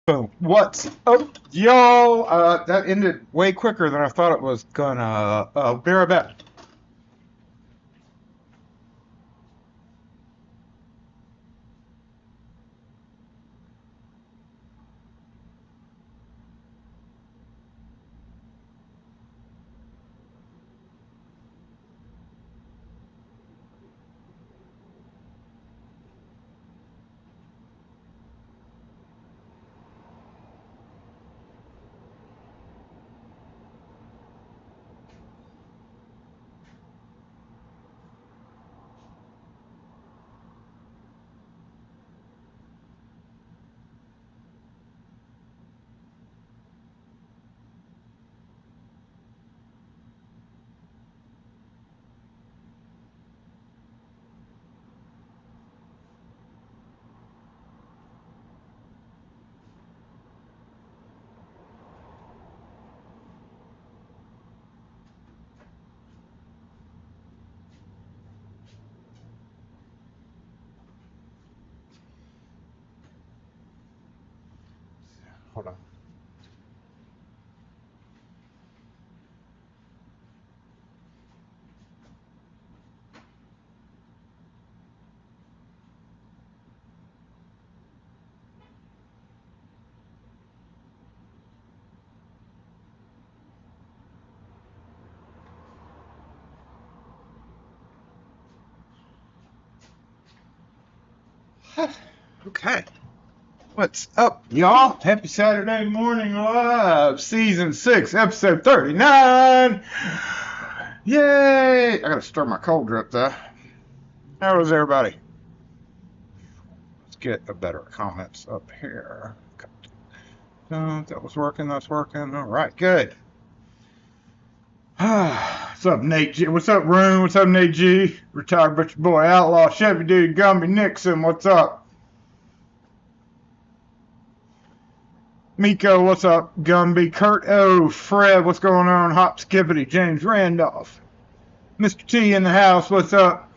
Boom. What's up, y'all? That ended way quicker than I thought it was gonna. Be right back. Hold on. Okay. What's up, y'all? Happy Saturday morning live, season 6, episode 39. Yay! I gotta stir my cold drip though. How is everybody? Let's get a better comments up here. That was working, that's working. All right, good. What's up, Nate G? What's up, Rune? What's up, Nate G? Retired butcher boy, outlaw, Chevy dude, Gumby Nixon. What's up? Miko, what's up? Gumby, Kurt O, Fred, what's going on? Hop Skippity, James Randolph, Mr. T in the house, what's up?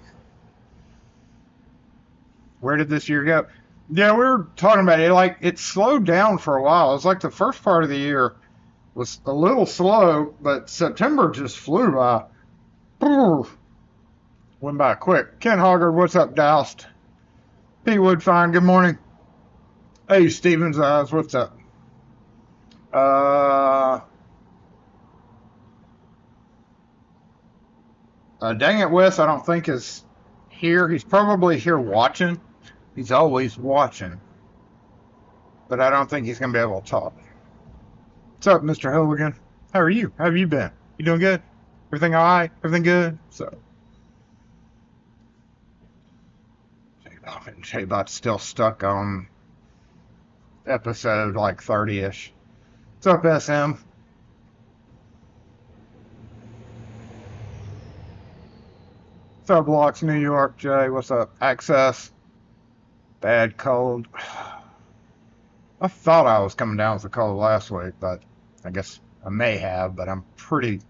Where did this year go? Yeah, we were talking about it. Like, it slowed down for a while. It's like the first part of the year was a little slow, but September just flew by. Went by quick. Ken Hoggard, what's up, Doused? Pete Woodfine, good morning. Hey, Stevens Eyes, what's up? Dang it, Wes, I don't think is here. He's probably here watching. He's always watching. But I don't think he's going to be able to talk. What's up, Mr. Hooligan? How are you? How have you been? You doing good? Everything all right? Everything good? So. J-Bot's still stuck on episode like 30-ish. What's up, SM? What's up, Locks, New York, Jay? What's up? Access. Bad cold. I thought I was coming down with the cold last week, but I guess I may have, but I'm pretty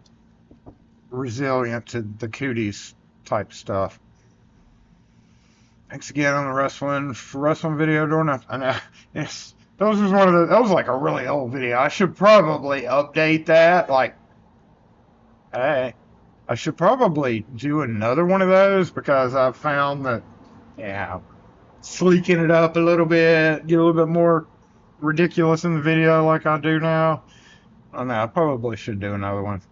resilient to the cooties type stuff. Thanks again on the wrestling video door. I know. Yes. That was like a really old video. I should probably update that. Like, hey, I should probably do another one of those because I've found that, yeah, sleeking it up a little bit, get a little bit more ridiculous in the video like I do now. I don't know, I probably should do another one.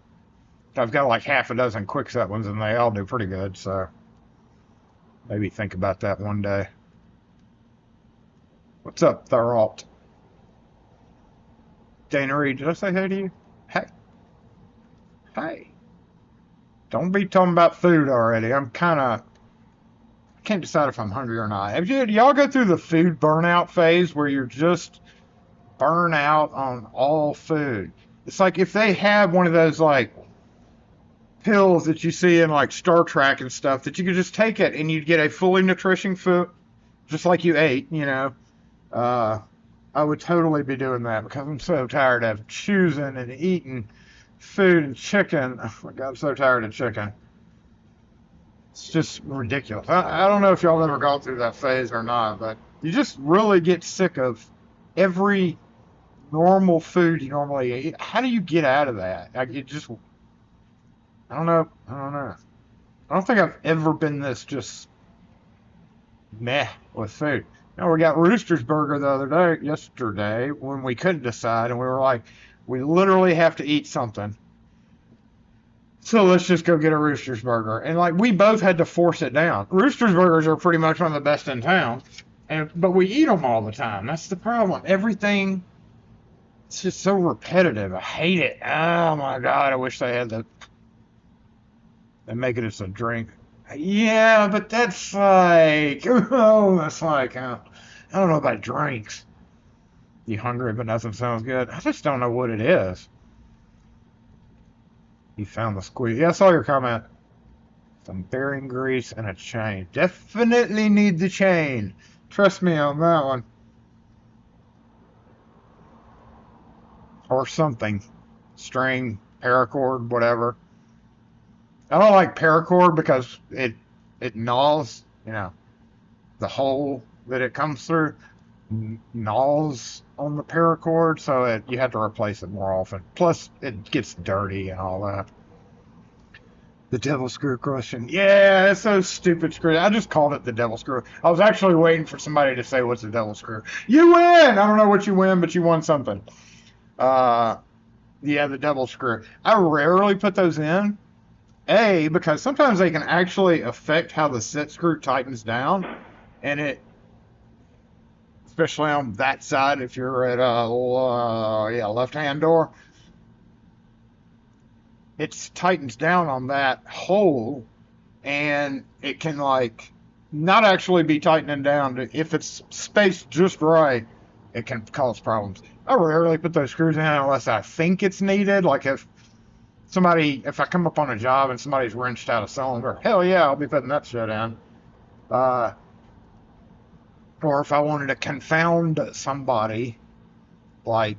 I've got like half a dozen quickset ones and they all do pretty good, so maybe think about that one day. What's up, Thuralt? Dana Reed, did I say hey to you? Hey. Hey. Don't be talking about food already. I can't decide if I'm hungry or not. Do y'all go through the food burnout phase where you're just burn out on all food? It's like if they had one of those like pills that you see in like Star Trek and stuff that you could just take it and you'd get a fully nutrition food just like you ate, you know. I would totally be doing that because I'm so tired of choosing and eating food and chicken. Oh my God, I'm so tired of chicken. It's just ridiculous. I don't know if y'all ever gone through that phase or not, but you just really get sick of every normal food you normally eat. How do you get out of that? Like, it just, I don't know. I don't know. I don't think I've ever been this just meh with food. Now we got Rooster's Burger the other day, yesterday, when we couldn't decide, and we were like, we literally have to eat something. So let's just go get a Rooster's Burger. And like we both had to force it down. Rooster's Burgers are pretty much one of the best in town, but we eat them all the time. That's the problem. Everything, it's just so repetitive. I hate it. Oh my God, I wish they had they make it as a drink. Yeah, but that's like, oh, that's like, I don't know about drinks. You hungry but nothing sounds good? I just don't know what it is. You found the squeeze. Yeah, I saw your comment. Some bearing grease and a chain. Definitely need the chain. Trust me on that one. Or something. String, paracord, whatever. I don't like paracord because it gnaws, the hole that it comes through gnaws on the paracord, so you have to replace it more often. Plus, it gets dirty and all that. The devil screw question. Yeah, it's so stupid screw. I just called it the devil screw. I was actually waiting for somebody to say what's the devil screw. You win! I don't know what you win, but you won something. Yeah, the devil screw. I rarely put those in. Because sometimes they can actually affect how the set screw tightens down, and especially on that side, if you're at left-hand door, it tightens down on that hole, and it can like not actually be tightening down. If it's spaced just right, it can cause problems. I rarely put those screws in unless I think it's needed, like if I come up on a job and somebody's wrenched out a cylinder, hell yeah, I'll be putting that shit in. Or if I wanted to confound somebody, and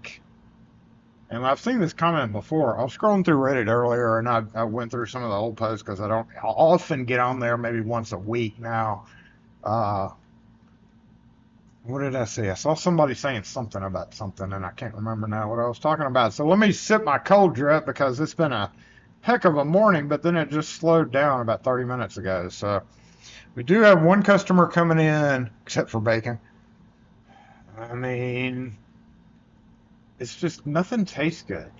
I've seen this comment before. I was scrolling through Reddit earlier, and I went through some of the old posts because I'll often get on there maybe once a week now. What did I say? I saw somebody saying something about something, and I can't remember now what I was talking about. So let me sip my cold drip because it's been a heck of a morning, but then it just slowed down about 30 minutes ago. So we do have one customer coming in, except for bacon. I mean, it's just nothing tastes good.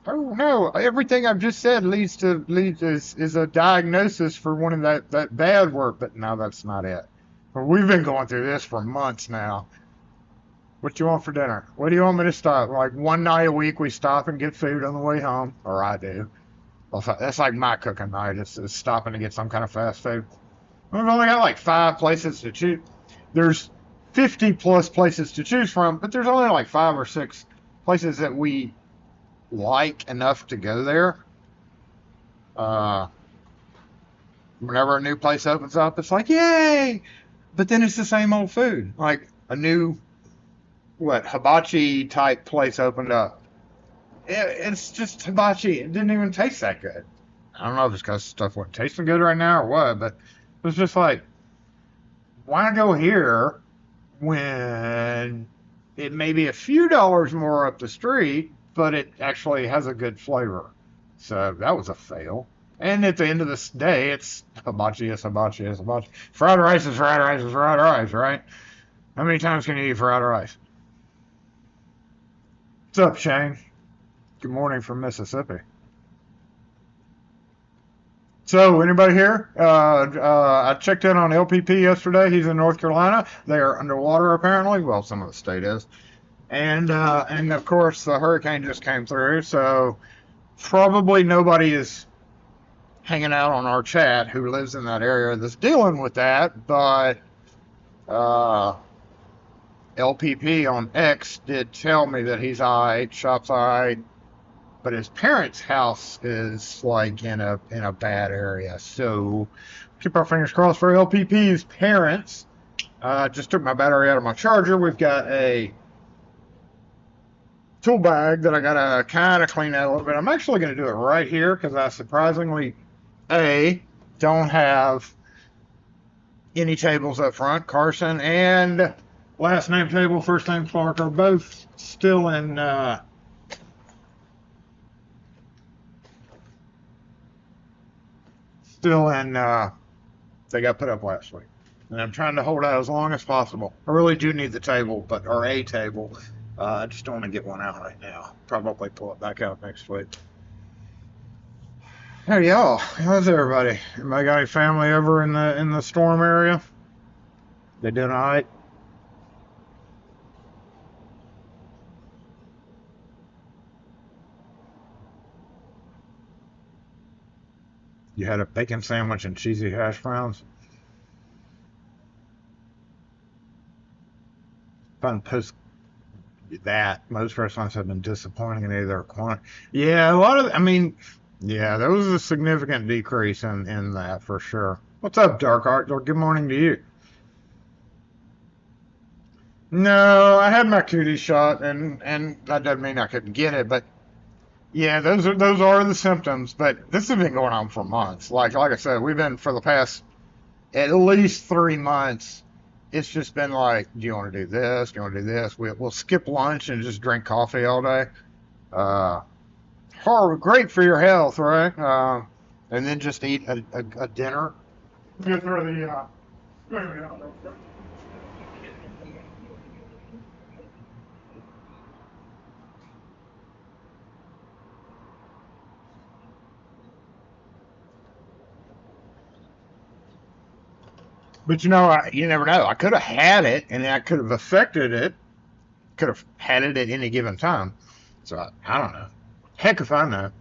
Oh no! Everything I've just said leads is a diagnosis for wanting that bad work, but no, that's not it. But we've been going through this for months now. What you want for dinner? What do you want me to stop? Like one night a week we stop and get food on the way home, or I do. That's like my cooking night. It's stopping to get some kind of fast food. We've only got like 5 places to choose. There's 50 plus places to choose from, but there's only like 5 or 6 places that we like enough to go there. Whenever a new place opens up, it's like, yay! But then it's the same old food. Like a new, hibachi type place opened up. It's just hibachi. It didn't even taste that good. I don't know if it's because stuff wasn't tasting good right now or what, but it was just like, why go here when it may be a few dollars more up the street, but it actually has a good flavor? So that was a fail. And at the end of this day, it's hibachi is hibachi is hibachi. Fried rice is fried rice is fried rice, right? How many times can you eat fried rice? What's up, Shane? Good morning from Mississippi. So, anybody here? I checked in on LPP yesterday. He's in North Carolina. They are underwater, apparently. Well, some of the state is. And of course, the hurricane just came through, so probably nobody is hanging out on our chat who lives in that area that's dealing with that, but LPP on X did tell me that he's alright, shop's alright, but his parents' house is like in a bad area. So keep our fingers crossed for LPP's parents. Just took my battery out of my charger. We've got a tool bag that I gotta kind of clean out a little bit. I'm actually gonna do it right here because I surprisingly don't have any tables up front. Carson and last name table, first name Clark are both still in they got put up last week. And I'm trying to hold out as long as possible. I really do need the table, or a table. I just don't want to get one out right now. Probably pull it back out next week. Hey y'all, how's everybody? Everybody got any family over in the storm area? They doing all right? You had a bacon sandwich and cheesy hash browns? Fun post that. Most restaurants have been disappointing in either quantity. Yeah, a lot of, I mean, yeah, there was a significant decrease in that for sure. What's up, Dark Art? Good morning to you. No, I had my cootie shot, and that doesn't mean I couldn't get it, but yeah, those are the symptoms. But this has been going on for months. Like I said, we've been for the past at least 3 months. It's just been like, do you want to do this? Do you want to do this? We'll skip lunch and just drink coffee all day. Great for your health, right? And then just eat a dinner. Go through the. But you never know. I could have had it, and I could have affected it. Could have had it at any given time. So I don't know. Heck if I know.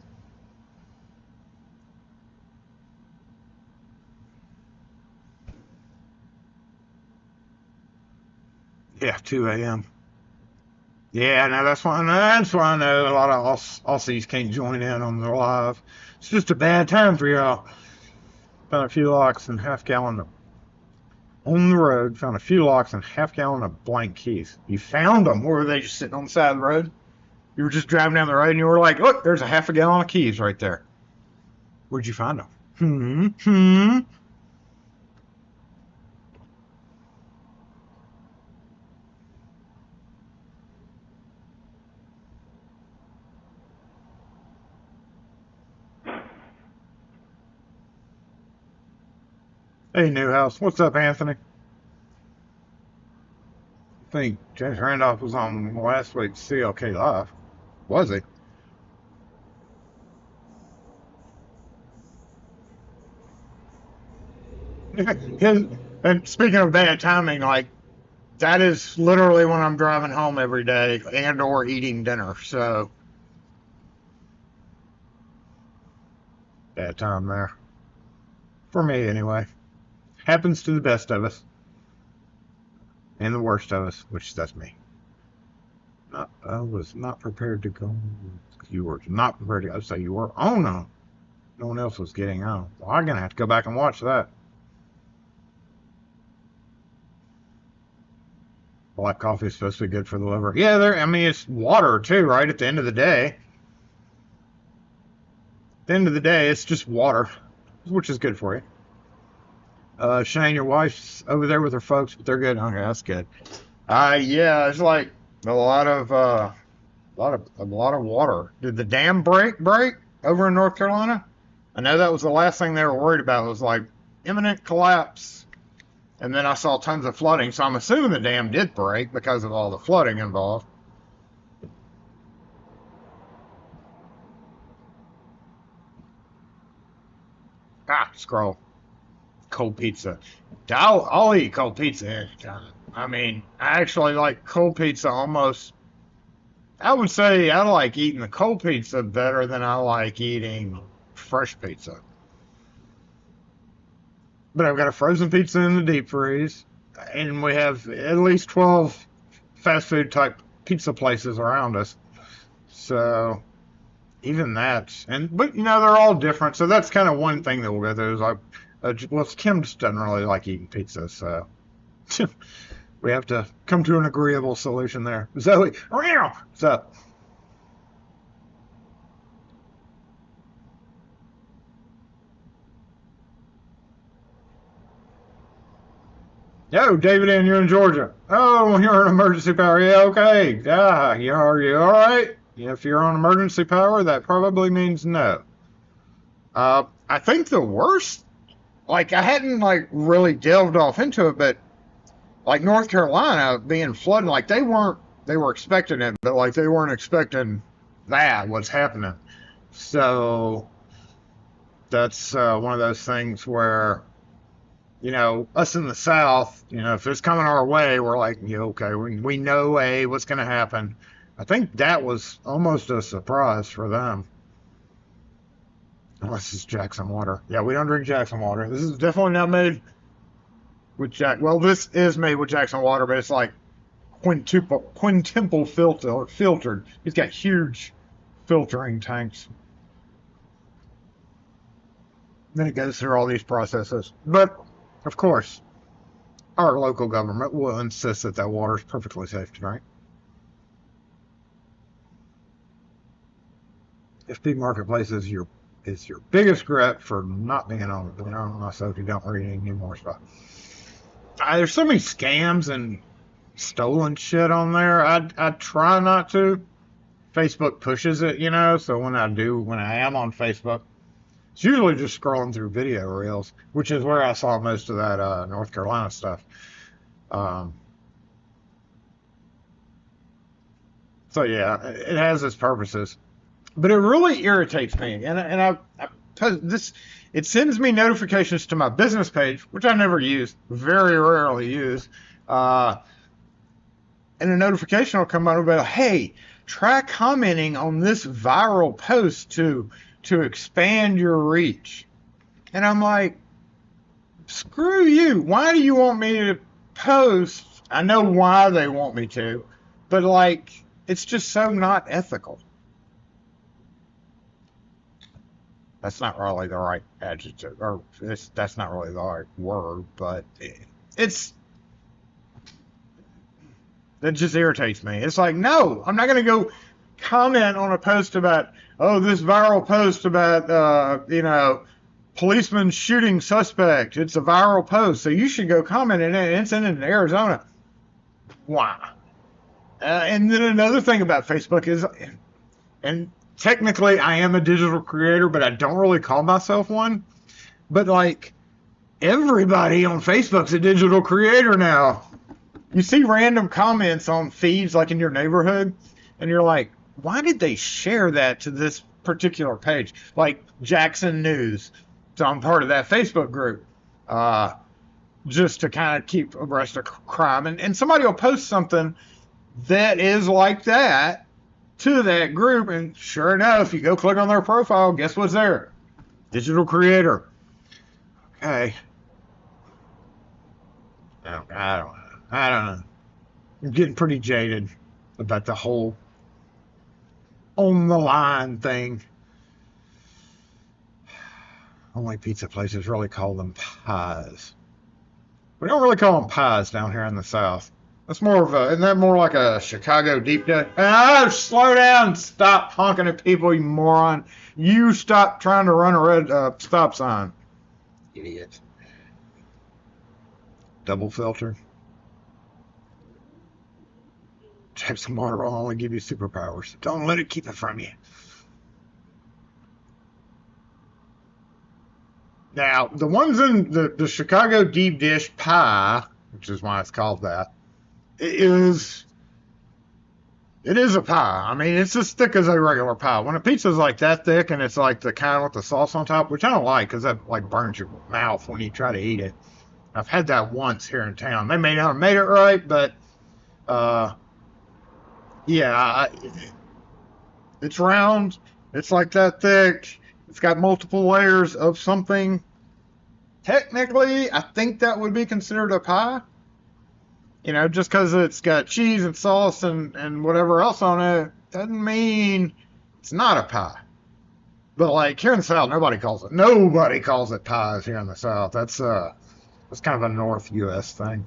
Yeah, 2 a.m. Yeah, no, that's why I know a lot of Aussies can't join in on the live. It's just a bad time for y'all. Found a few locks and half-gallon of on the road. Found a few locks and half-gallon of blank keys. You found them, or were they just sitting on the side of the road? You were just driving down the road and you were like, look, there's a half a gallon of keys right there. Where'd you find them? Hey, Newhouse. What's up, Anthony? I think James Randolph was on last week's CLK Live. Was he? And speaking of bad timing, like, that is literally when I'm driving home every day and or eating dinner. So, bad time there. For me, anyway. Happens to the best of us. And the worst of us, which that's me. I was not prepared to go. You were not prepared to go. So you were. Oh, no. No one else was getting on. Well, I'm going to have to go back and watch that. Black coffee is supposed to be good for the liver. Yeah, I mean, it's water, too, right? At the end of the day. At the end of the day, it's just water, which is good for you. Shane, your wife's over there with her folks, but they're good. Okay, that's good. Yeah, it's like a lot of water. Did the dam break over in North Carolina? I know that was the last thing they were worried about. Was like imminent collapse, and then I saw tons of flooding. So I'm assuming the dam did break because of all the flooding involved. Scroll. Cold pizza. I'll eat cold pizza anytime. I mean, I actually like cold pizza almost. I would say I like eating the cold pizza better than I like eating fresh pizza. But I've got a frozen pizza in the deep freeze, and we have at least 12 fast food type pizza places around us. So even that, but they're all different. So that's kind of one thing that we'll go through is like, well, Kim just doesn't really like eating pizza, so we have to come to an agreeable solution there. Zoe, what's up? Yo, David, and you're in Georgia. Oh, you're on emergency power. Yeah, okay. Yeah, are you all right? If you're on emergency power, that probably means no. I think the worst, like I hadn't like really delved off into it, but like North Carolina being flooding, like they were expecting it, but like they weren't expecting that what's happening. So that's one of those things where, us in the South, if it's coming our way, we're like, yeah, okay, we know what's going to happen. I think that was almost a surprise for them. Unless it's Jackson water. Yeah, we don't drink Jackson water. This is definitely not made with Well, this is made with Jackson water, but it's like quintuple filtered. He's got huge filtering tanks. Then it goes through all these processes. But, of course, our local government will insist that that water is perfectly safe to drink. FP Marketplace is your biggest regret for not being on it. Myself, you don't read any more stuff. There's so many scams and stolen shit on there. I try not to. Facebook pushes it, so when I am on Facebook, it's usually just scrolling through video reels, which is where I saw most of that North Carolina stuff. So yeah, it has its purposes, but it really irritates me. And it sends me notifications to my business page, which I never use, very rarely use. And a notification will come out about, hey, try commenting on this viral post to expand your reach. And I'm like, screw you. Why do you want me to post? I know why they want me to, but like, it's just so not ethical. That's not really the right adjective, or that's not really the right word, but that just irritates me. It's like, no, I'm not going to go comment on a post about, this viral post about, policeman shooting suspect. It's a viral post, so you should go comment in an incident in Arizona. Why? And then another thing about Facebook is, and technically I am a digital creator, but I don't really call myself one. But like, everybody on Facebook's a digital creator now. You see random comments on feeds like in your neighborhood, and you're like, why did they share that to this particular page? Like Jackson News. So I'm part of that Facebook group, just to kind of keep abreast of crime. And somebody will post something that is like that to that group, and sure enough, you go click on their profile, guess what's there? Digital creator. Okay. I don't know. I'm getting pretty jaded about the whole on the line thing. Only pizza places really call them pies. We don't really call them pies down here in the South. That's more of isn't that more like a Chicago deep dish? Slow down, stop honking at people, you moron. You stop trying to run a red stop sign. Idiot. Double filter. Jackson water will only give you superpowers. Don't let it keep it from you. Now, the ones in the Chicago deep dish pie, which is why it's called that, it is a pie. I mean, it's as thick as a regular pie. When a pizza's like that thick and it's like the kind with the sauce on top, which I don't like because that like burns your mouth when you try to eat it. I've had that once here in town. They may not have made it right, but yeah, it's round. It's like that thick. It's got multiple layers of something. Technically, I think that would be considered a pie. Just because it's got cheese and sauce and whatever else on it, doesn't mean it's not a pie. But like here in the South, nobody calls it pies here in the South. That's kind of a North U.S. thing.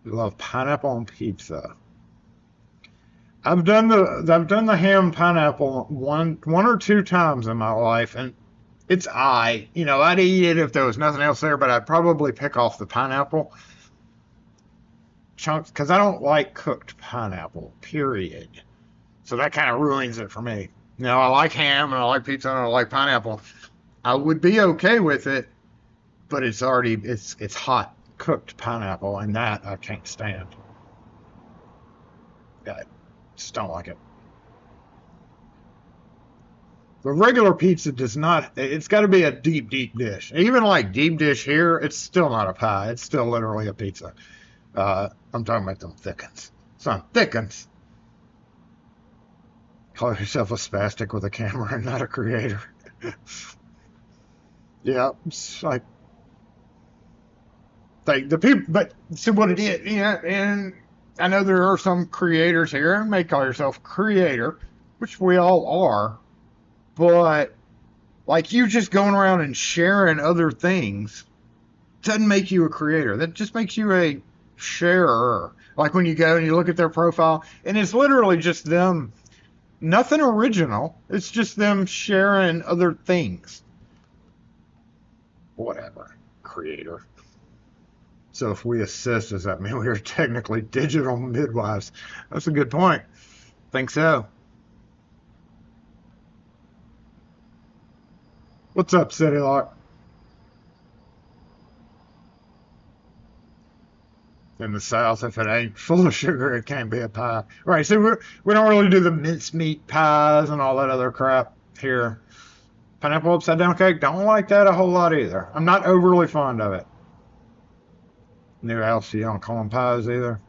We love pineapple on pizza. I've done the ham pineapple one or two times in my life, and It's you know, I'd eat it if there was nothing else there, but I'd probably pick off the pineapple chunks because I don't like cooked pineapple, period. So that kind of ruins it for me. You know, I like ham and I like pizza and I like pineapple. I would be okay with it, but it's hot cooked pineapple, and that I can't stand. I just don't like it. The regular pizza does not, it's got to be a deep, deep dish. Even like deep dish here, it's still not a pie. It's still literally a pizza. I'm talking about them thickens. Some thickens. Call yourself a spastic with a camera and not a creator. Yeah, it's like the people, but see what it is, yeah, and I know there are some creators here, and may call yourself creator, which we all are, but like you just going around and sharing other things doesn't make you a creator. That just makes you a sharer. Like when you go and you look at their profile, and it's literally just them, nothing original. It's just them sharing other things. Whatever, creator. So if we assist, does that mean we are technically digital midwives? That's a good point. Think so. What's up, City Lock? In the South, if it ain't full of sugar, it can't be a pie. Right, so we don't really do the mincemeat pies and all that other crap here. Pineapple upside down cake, don't like that a whole lot either. I'm not overly fond of it. New house, you don't call them pies either.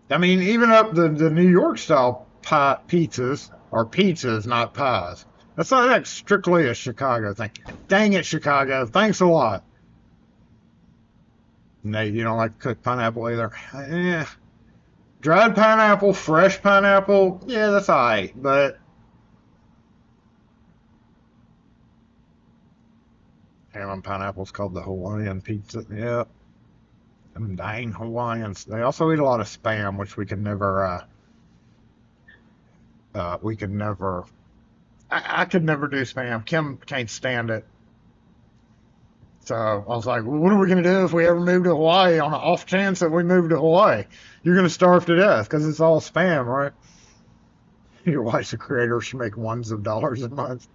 I mean, even up the New York style pie pizzas are pizzas, not pies. That's not like strictly a Chicago thing. Dang it, Chicago. Thanks a lot. Nate, you don't like cooked pineapple either? Yeah. Dried pineapple, fresh pineapple, yeah, that's alright, but ham and pineapple's called the Hawaiian pizza. Yeah. Them dang Hawaiians. They also eat a lot of spam, which we can never I could never do spam. Kim can't stand it. So I was like, well, what are we going to do if we ever move to Hawaii on the off chance that we move to Hawaii? You're going to starve to death because it's all spam, right? Your wife's a creator. She make ones of dollars a month.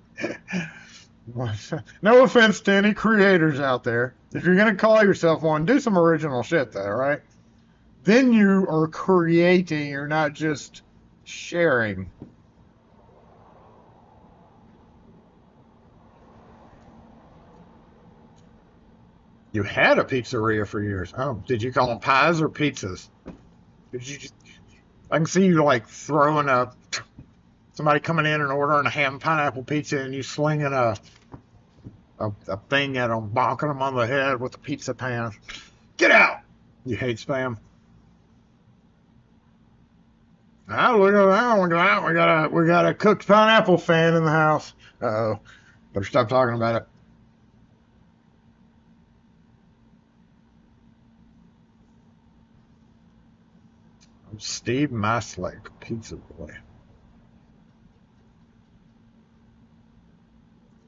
No offense to any creators out there. If you're going to call yourself one, do some original shit, though, right? Then you are creating. You're not just sharing. You had a pizzeria for years. Oh, did you call them pies or pizzas? Did you just, I can see you like throwing somebody coming in and ordering a ham pineapple pizza and you slinging a thing at them, bonking them on the head with a pizza pan. Get out! You hate spam. Oh, look at that. We got a cooked pineapple fan in the house. Uh-oh. Better stop talking about it. Steve Maslake, Pizza Boy.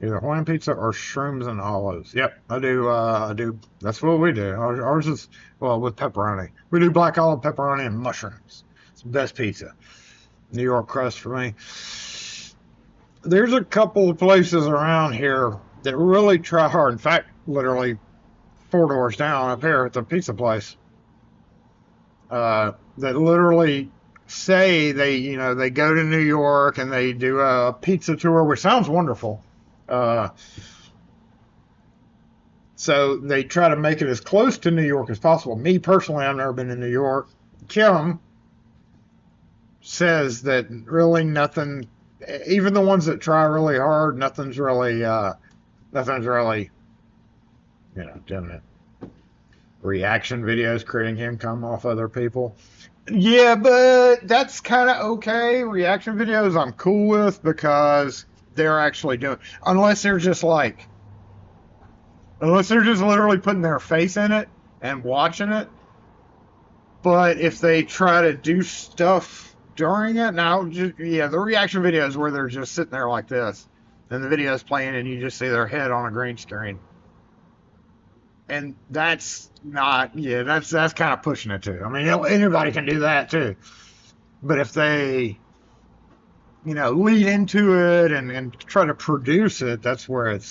Either Hawaiian pizza or shrooms and olives. Yep, I do. That's what we do. Ours is, well, with pepperoni. We do black olive, pepperoni, and mushrooms. It's the best pizza. New York crust for me. There's a couple of places around here that really try hard. In fact, literally 4 doors down up here at the pizza place. That literally say they go to New York and they do a pizza tour, which sounds wonderful. So they try to make it as close to New York as possible. Me personally, I've never been to New York. Kim says that really nothing, even the ones that try really hard, nothing's really, doing it. Reaction videos creating income off other people. Yeah, but that's kind of okay. Reaction videos I'm cool with because they're actually doing, unless they're just literally putting their face in it and watching it. But if they try to do stuff during it. Now, just, yeah, the reaction videos where they're just sitting there like this, and the video's playing, and you just see their head on a green screen. And that's not, yeah, that's kind of pushing it too. I mean, anybody can do that too. But if they, lead into it and try to produce it, that's where it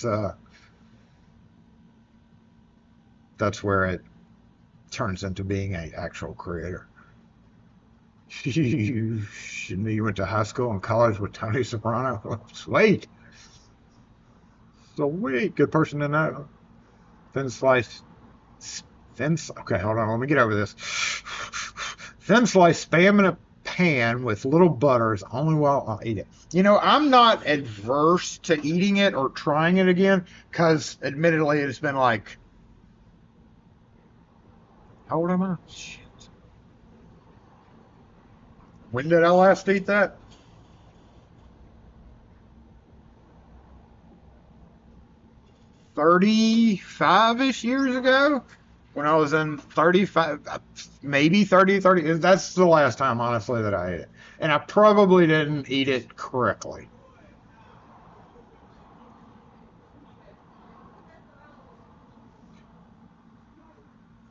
turns into being an actual creator. You went to high school and college with Tony Soprano. Sweet. Sweet. Good person to know. Okay, hold on. Let me get over this. Thin slice spam in a pan with little butter is only while I'll eat it. I'm not adverse to eating it or trying it again, because admittedly it's been like, how old am I? Shit. When did I last eat that? 35-ish years ago, when I was in 35, maybe 30. That's the last time, honestly, that I ate it. And I probably didn't eat it correctly.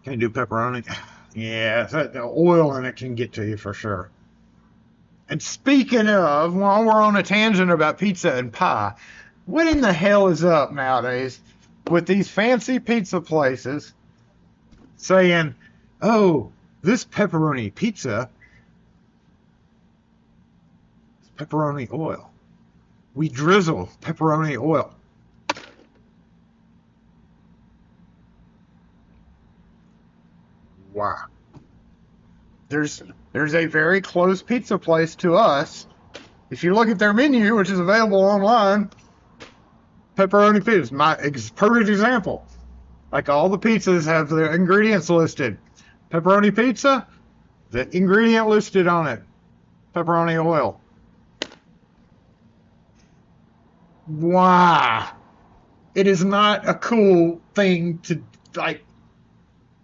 Can you do pepperoni? Yeah, the oil in it can get to you for sure. And speaking of, while we're on a tangent about pizza and pie, what in the hell is up nowadays with these fancy pizza places saying, oh, this pepperoni pizza is pepperoni oil. We drizzle pepperoni oil. Wow. There's a very close pizza place to us. If you look at their menu, which is available online, pepperoni pizza, my perfect example. Like, all the pizzas have their ingredients listed. Pepperoni pizza, the ingredient listed on it, pepperoni oil. Wow. It is not a cool thing to, like,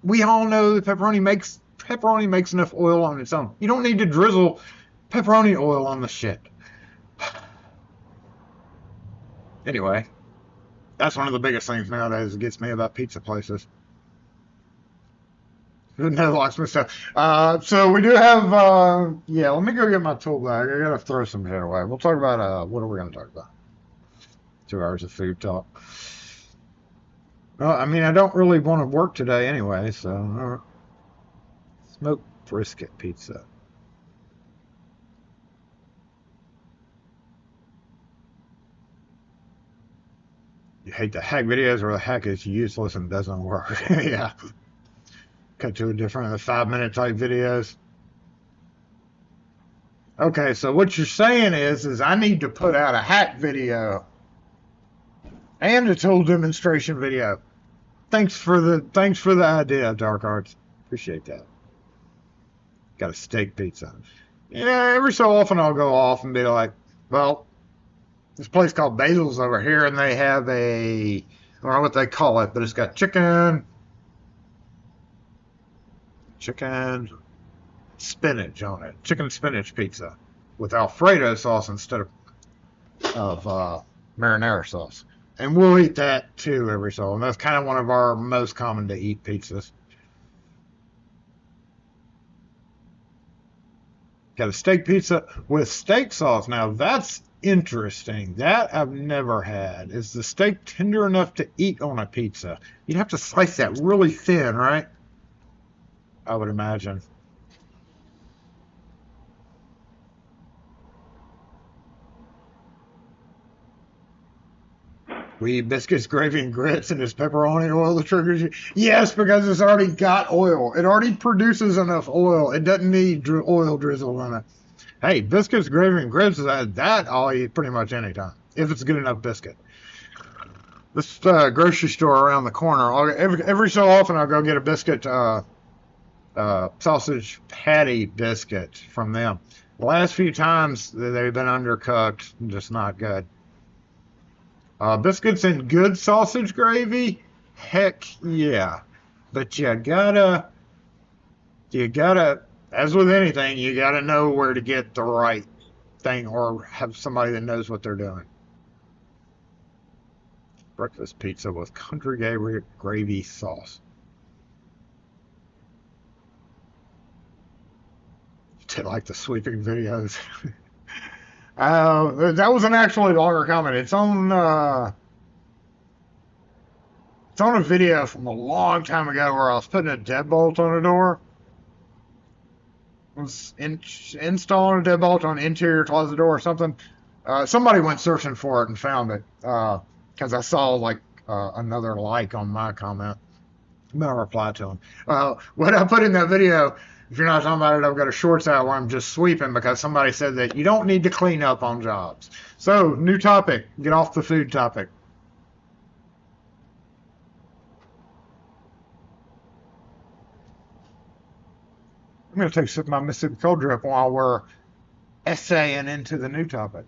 we all know that pepperoni makes enough oil on its own. You don't need to drizzle pepperoni oil on the shit. Anyway, that's one of the biggest things nowadays that gets me about pizza places. No Locksmith stuff. So we do have, yeah, let me go get my tool bag. I gotta throw some shit away. We'll talk about, what are we gonna talk about? 2 hours of food talk. Well, I mean, I don't really want to work today anyway, so. Smoked brisket pizza. You hate the hack videos, or the hack is useless and doesn't work. Yeah. Cut to a different 5-minute type videos. Okay, so what you're saying is I need to put out a hack video and a tool demonstration video. Thanks for the idea, Dark Arts. Appreciate that. Got a steak pizza. Yeah, every so often I'll go off and be like, well, this place called Basil's over here, and they have I don't know what they call it, but it's got chicken spinach on it. Chicken spinach pizza with Alfredo sauce instead of marinara sauce. And we'll eat that too every so often. That's kind of one of our most common to eat pizzas. Got a steak pizza with steak sauce. Now that's interesting. That I've never had. Is the steak tender enough to eat on a pizza? You'd have to slice that really thin, right? I would imagine. We eat biscuits, gravy, and grits, and it's pepperoni oil that triggers you. Yes, because it's already got oil. It already produces enough oil. It doesn't need oil drizzle on it. Hey, biscuits, gravy, and grits, that I'll eat pretty much any time, if it's a good enough biscuit. This grocery store around the corner, every so often I'll go get a biscuit, sausage patty biscuit from them. The last few times they've been undercooked, just not good. Biscuits and good sausage gravy? Heck yeah. But you gotta as with anything, you got to know where to get the right thing or have somebody that knows what they're doing. Breakfast pizza with country gravy sauce. Did like the sweeping videos. That was an actually longer comment. It's on a video from a long time ago where I was putting a deadbolt on a door. I was installing a deadbolt on an interior closet door or something. Somebody went searching for it and found it because I saw like another like on my comment. I'm gonna reply to him. What I put in that video, if you're not talking about it, I've got a shorts out where I'm just sweeping because somebody said that you don't need to clean up on jobs. So, new topic. Get off the food topic. I'm going to take a sip of my Mississippi cold drip while we're essaying into the new topic.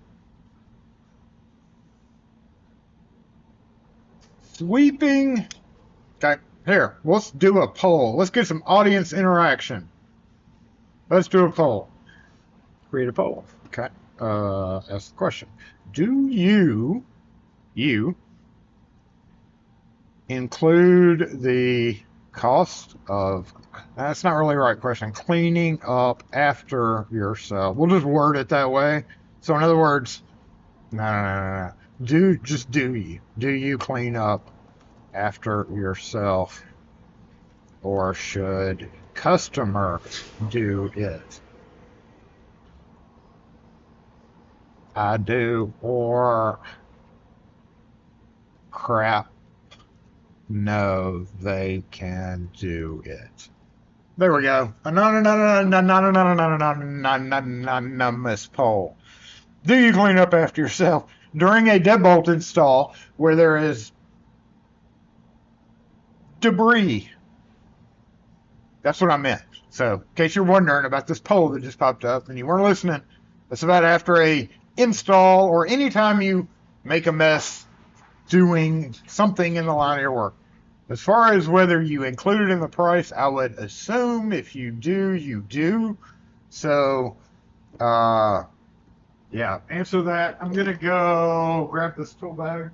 Sweeping. Okay, here, let's do a poll. Let's get some audience interaction. Let's do a poll. Create a poll. Okay. Ask the question. Do you include the cost of, that's not really the right question, cleaning up after yourself? We'll just word it that way. So in other words, no. Do you clean up after yourself, or should customer do it? I do, or crap, no, they can do it. There we go. Anonymous poll. Do you clean up after yourself during a deadbolt install where there is debris? That's what I meant. So, in case you're wondering about this poll that just popped up and you weren't listening, that's about after a install or anytime you make a mess doing something in the line of your work. As far as whether you include it in the price, I would assume if you do, you do. So, yeah, answer that. I'm going to go grab this tool bag.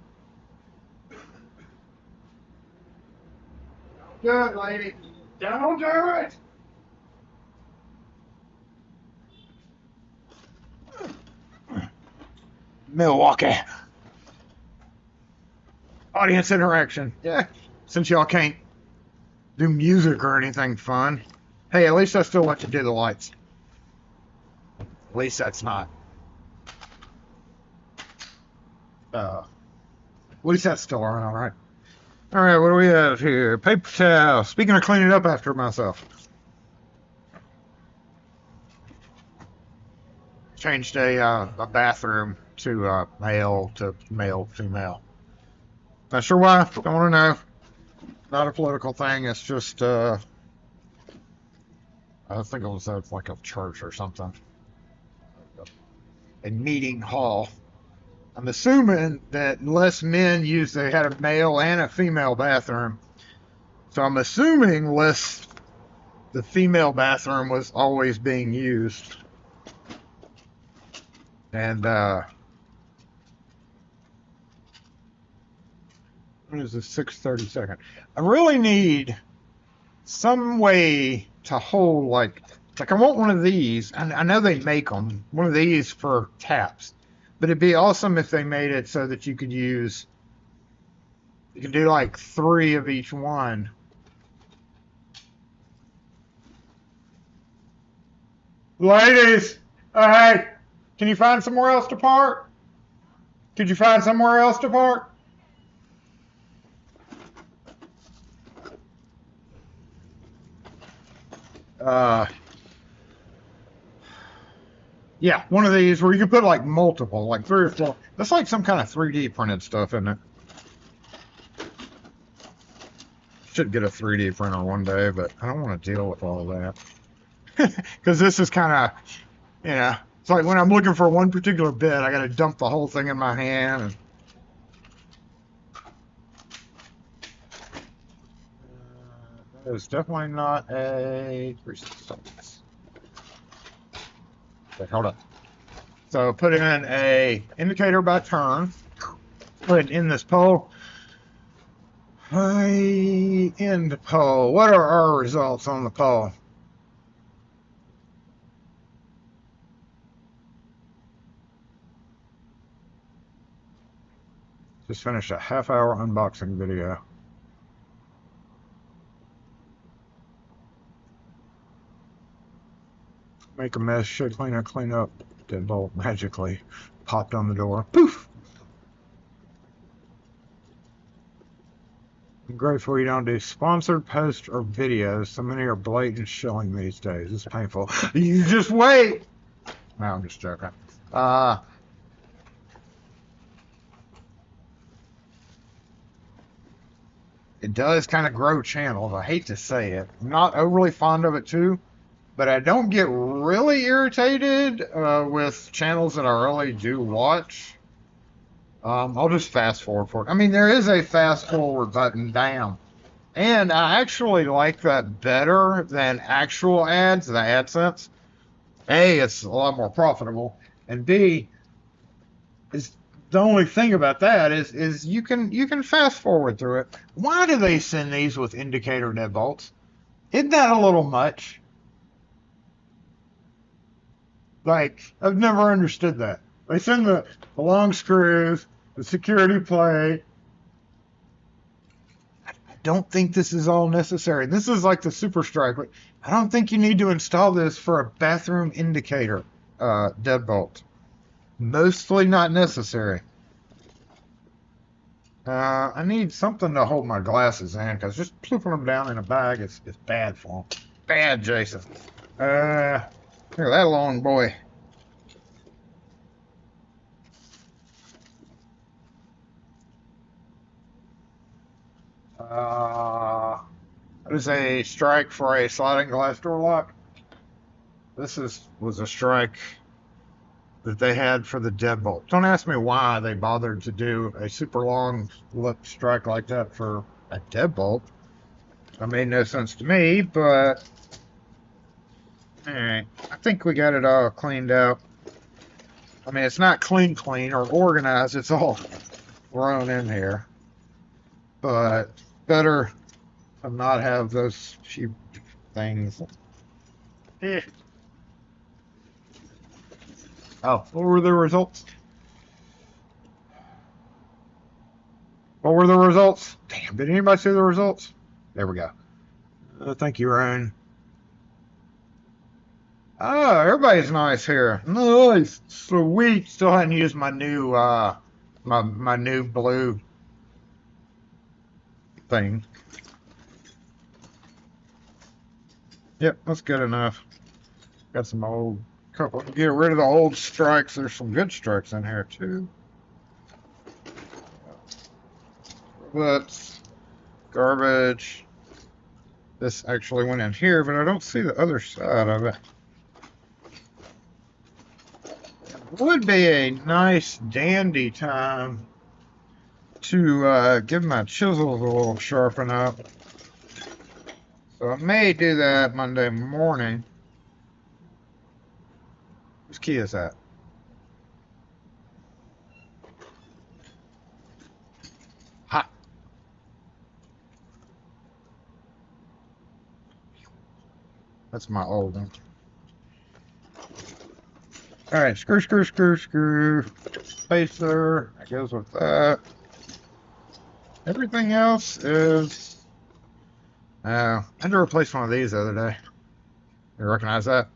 Good, lady. Don't do it. Milwaukee. Audience interaction. Yeah, since y'all can't do music or anything fun. Hey, at least I still let you do the lights. At least that's not. At least that's still on, all right. All right, what do we have here? Paper towel. Speaking of cleaning up after myself. Changed a bathroom to male to female. Not sure why. Don't want to know. Not a political thing. It's just, I think it was like a church or something. A meeting hall. I'm assuming that less men they had a male and a female bathroom. So I'm assuming the female bathroom was always being used. And, what is this, 6:32? I really need some way to hold, like I want one of these. I know they make them, one of these for taps. But it'd be awesome if they made it so that you could do like 3 of each one. Ladies, hey, can you find somewhere else to park? Could you find somewhere else to park? Yeah, one of these where you can put like multiple, like 3 or 4. That's like some kind of 3D printed stuff, isn't it? Should get a 3D printer one day, but I don't want to deal with all of that. Because this is kind of, it's like when I'm looking for one particular bit, I got to dump the whole thing in my hand. And, that is definitely not a 3/16. Okay, hold on. So put in a indicator by turn. Put it in this pole. End pole. What are our results on the pole? Just finished a half-hour unboxing video. Make a mess, should clean up. Deadbolt magically popped on the door. Poof! I'm grateful you don't do sponsored posts or videos. So many are blatant shilling these days. It's painful. You just wait! No, I'm just joking. It does kind of grow channels. I hate to say it. I'm not overly fond of it too, but I don't get really irritated with channels that I really do watch. I'll just fast forward for it. I mean, there is a fast forward button down. And I actually like that better than actual ads, the AdSense. A, it's a lot more profitable. And B, is the only thing about that is you can fast forward through it. Why do they send these with indicator deadbolts? Isn't that a little much? Like, I've never understood that. They send the long screws, the security plate. I don't think this is all necessary. This is like the Super Strike. I don't think you need to install this for a bathroom indicator deadbolt. Mostly not necessary. I need something to hold my glasses in, because just plooping them down in a bag is bad for them. Bad, Jason. Look at that long boy. That is a strike for a sliding glass door lock. This was a strike that they had for the deadbolt. Don't ask me why they bothered to do a super long lip strike like that for a deadbolt. That made no sense to me, but alright. I think we got it all cleaned out. I mean, it's not clean or organized. It's all thrown in here. But better to not have those cheap things. Oh, what were the results? What were the results? Damn, did anybody see the results? There we go. Thank you, Rune. Oh, everybody's nice here. Nice. Sweet. Still hadn't used my new my new blue thing. Yep, that's good enough. Got some old couple. Get rid of the old strikes. There's some good strikes in here too. But garbage. This actually went in here, but I don't see the other side of it. It would be a nice dandy time to give my chisels a little sharpen up. So I may do that Monday morning. Whose key is that? Hot. That's my old one. Alright, screw. Spacer. That goes with that. Everything else is... I had to replace one of these the other day. You recognize that?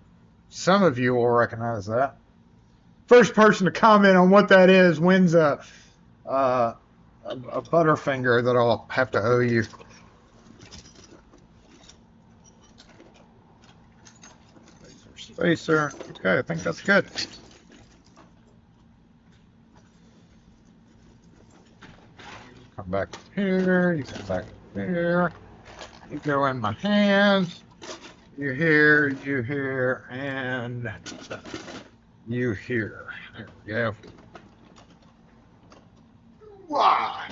Some of you will recognize that. First person to comment on what that is wins a Butterfinger that I'll have to owe you. Spacer. Okay, I think that's good. Come back here. You come back here. You go in my hands. You here, and you here. There we go. Wow.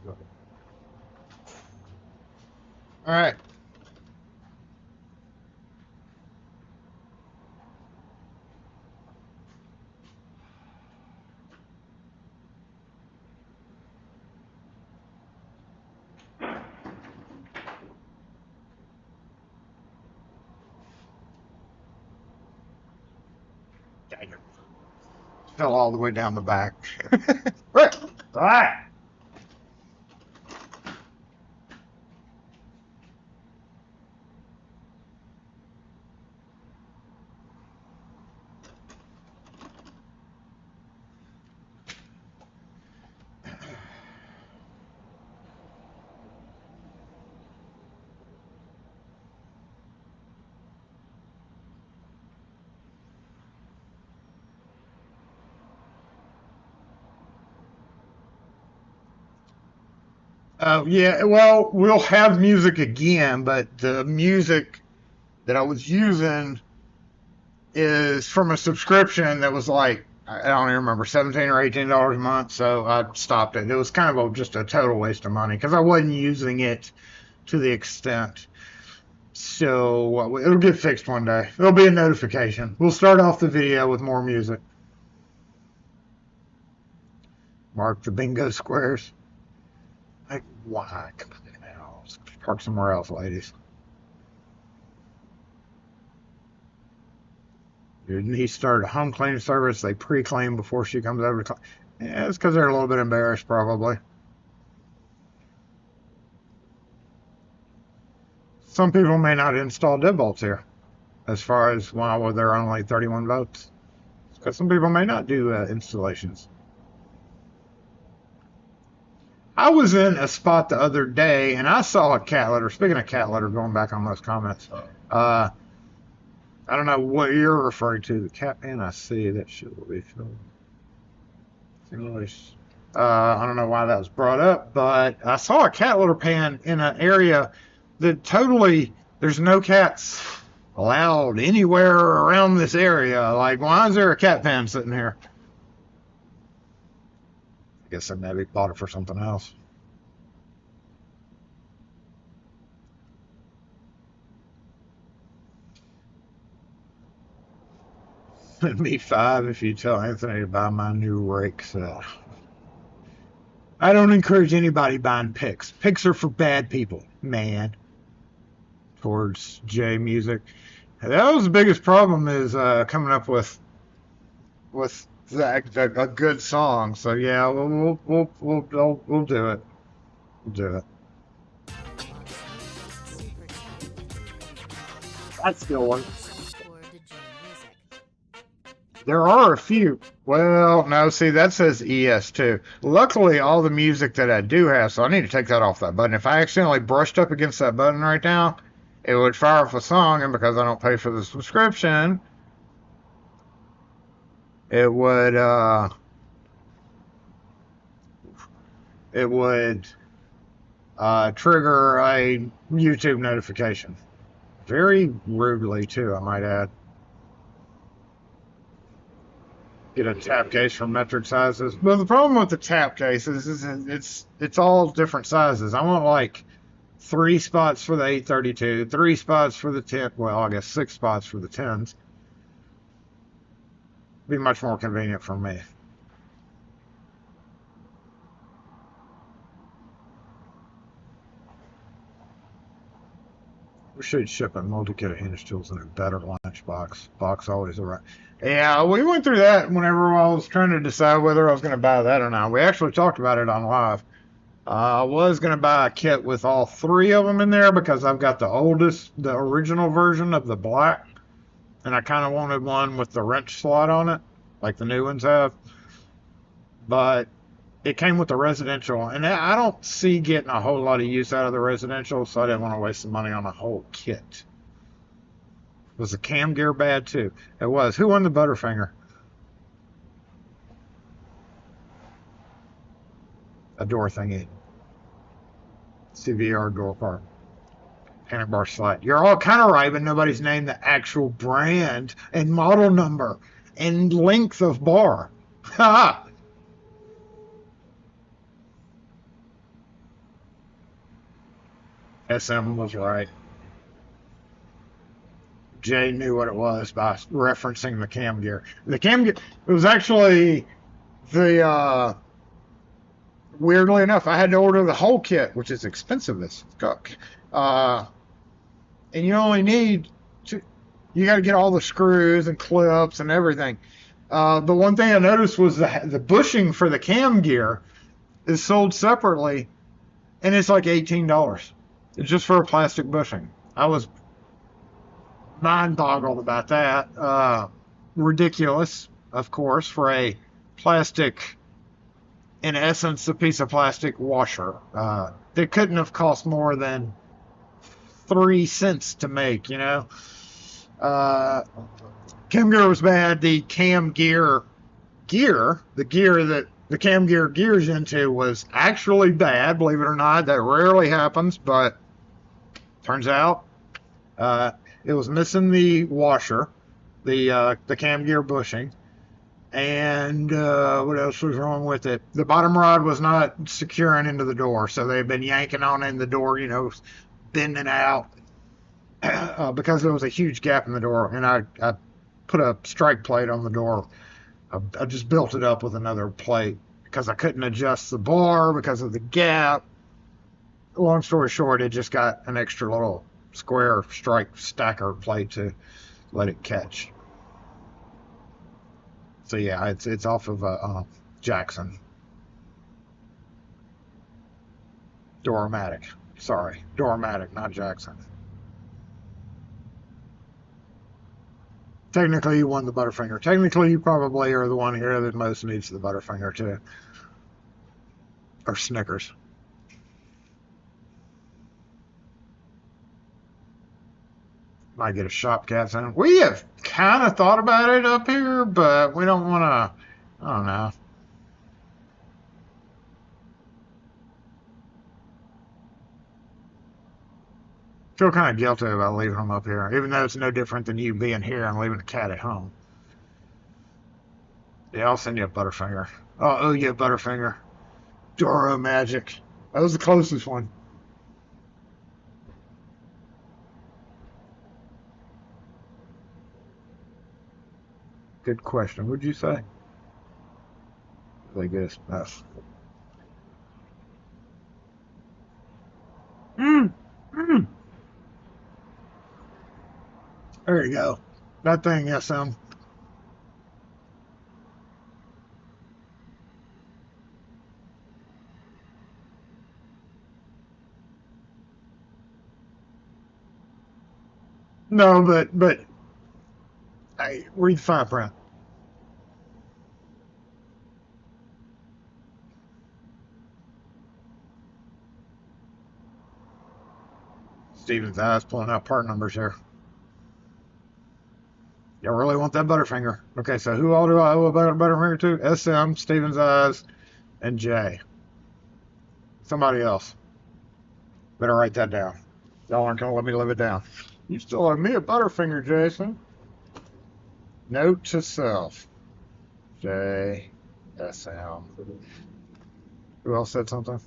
good. All right. Dang it. Fell all the way down the back. Right. All right. Yeah, well, we'll have music again, but the music that I was using is from a subscription that was like, I don't even remember, $17 or $18 a month, so I stopped it. It was kind of just a total waste of money because I wasn't using it to the extent. So it'll get fixed one day. It'll be a notification. We'll start off the video with more music. Mark the bingo squares. Like, why? Come on now. Park somewhere else, ladies. Your niece started a home cleaning service. They pre-clean before she comes over to clean. Yeah, it's because they're a little bit embarrassed, probably. Some people may not install deadbolts here, as far as why there are only 31 votes. Because some people may not do installations. I was in a spot the other day, and I saw a cat litter. Speaking of cat litter, going back on those comments, I don't know what you're referring to. The cat pan I see, that shit will be filled. I don't know why that was brought up, but I saw a cat litter pan in an area that totally, there's no cats allowed anywhere around this area. Like, why is there a cat pan sitting here? I guess I maybe bought it for something else. It'd be 5 if you tell Anthony to buy my new rake set. I don't encourage anybody buying picks. Picks are for bad people, man. Towards J Music. That was the biggest problem, is coming up with a good song. So yeah, we'll do it. We'll do it. That's still one. There are a few. Well, no, see, that says ES2. Luckily, all the music that I do have, so I need to take that off that button. If I accidentally brushed up against that button right now, it would fire off a song, and because I don't pay for the subscription, it would trigger a YouTube notification. Very rudely, too, I might add. Get a tap case from metric sizes. But the problem with the tap cases is it's all different sizes. I want like 3 spots for the 832, 3 spots for the 10. Well, I guess 6 spots for the 10s. Be much more convenient for me. We should ship a multi-kit of hinge tools in a better lunchbox. Box always around. Yeah, we went through that whenever I was trying to decide whether I was going to buy that or not. We actually talked about it on live. I was going to buy a kit with all 3 of them in there because I've got the original version of the black, and I kind of wanted one with the wrench slot on it, like the new ones have. But it came with the residential, and I don't see getting a whole lot of use out of the residential, so I didn't want to waste the money on a whole kit. Was the cam gear bad too? It was. Who won the Butterfinger? A door thingy. CVR door part. Panic bar slide. You're all kind of right, but nobody's named the actual brand and model number and length of bar. Ha! SM was right. Jay knew what it was by referencing the cam gear. The cam gear, it was actually the, weirdly enough, I had to order the whole kit, which is expensive as fuck. And you only need to, you got to get all the screws and clips and everything. The one thing I noticed was the bushing for the cam gear is sold separately, and it's like $18. It's just for a plastic bushing. I was mind-boggled about that. Ridiculous, of course, for a plastic, in essence, a piece of plastic washer. That couldn't have cost more than 3 cents to make, you know. Cam gear was bad. The cam gear, the gear that the cam gear gears into was actually bad, believe it or not. That rarely happens, but turns out it was missing the washer, the cam gear bushing, and what else was wrong with it? The bottom rod was not securing into the door, so they've been yanking on in the door, you know, bending out because there was a huge gap in the door, and I put a strike plate on the door. I just built it up with another plate because I couldn't adjust the bar because of the gap. Long story short, it just got an extra little square strike stacker plate to let it catch. So yeah, it's off of Jackson. Doormatic. Sorry, Doormatic, not Jackson. Technically, you won the Butterfinger. Technically, you probably are the one here that most needs the Butterfinger, too. Or Snickers. Might get a shop cat sound. We have kind of thought about it up here, but we don't want to, I don't know. Feel kind of guilty about leaving them up here, even though it's no different than you being here and leaving the cat at home. Yeah, I'll send you a Butterfinger. I'll owe you a Butterfinger. Doro Magic. That was the closest one. Good question. What'd you say? Really good stuff. Mm. Mm. There you go. That thing, SM. No, but hey, read the fine print. Steven's eyes pulling out part numbers here. Y'all really want that Butterfinger? Okay, so who all do I owe a Butterfinger to? SM, Steven's eyes, and Jay. Somebody else. Better write that down. Y'all aren't gonna let me live it down. You still owe me a Butterfinger, Jason. Note to self. J. SM. Who else said something?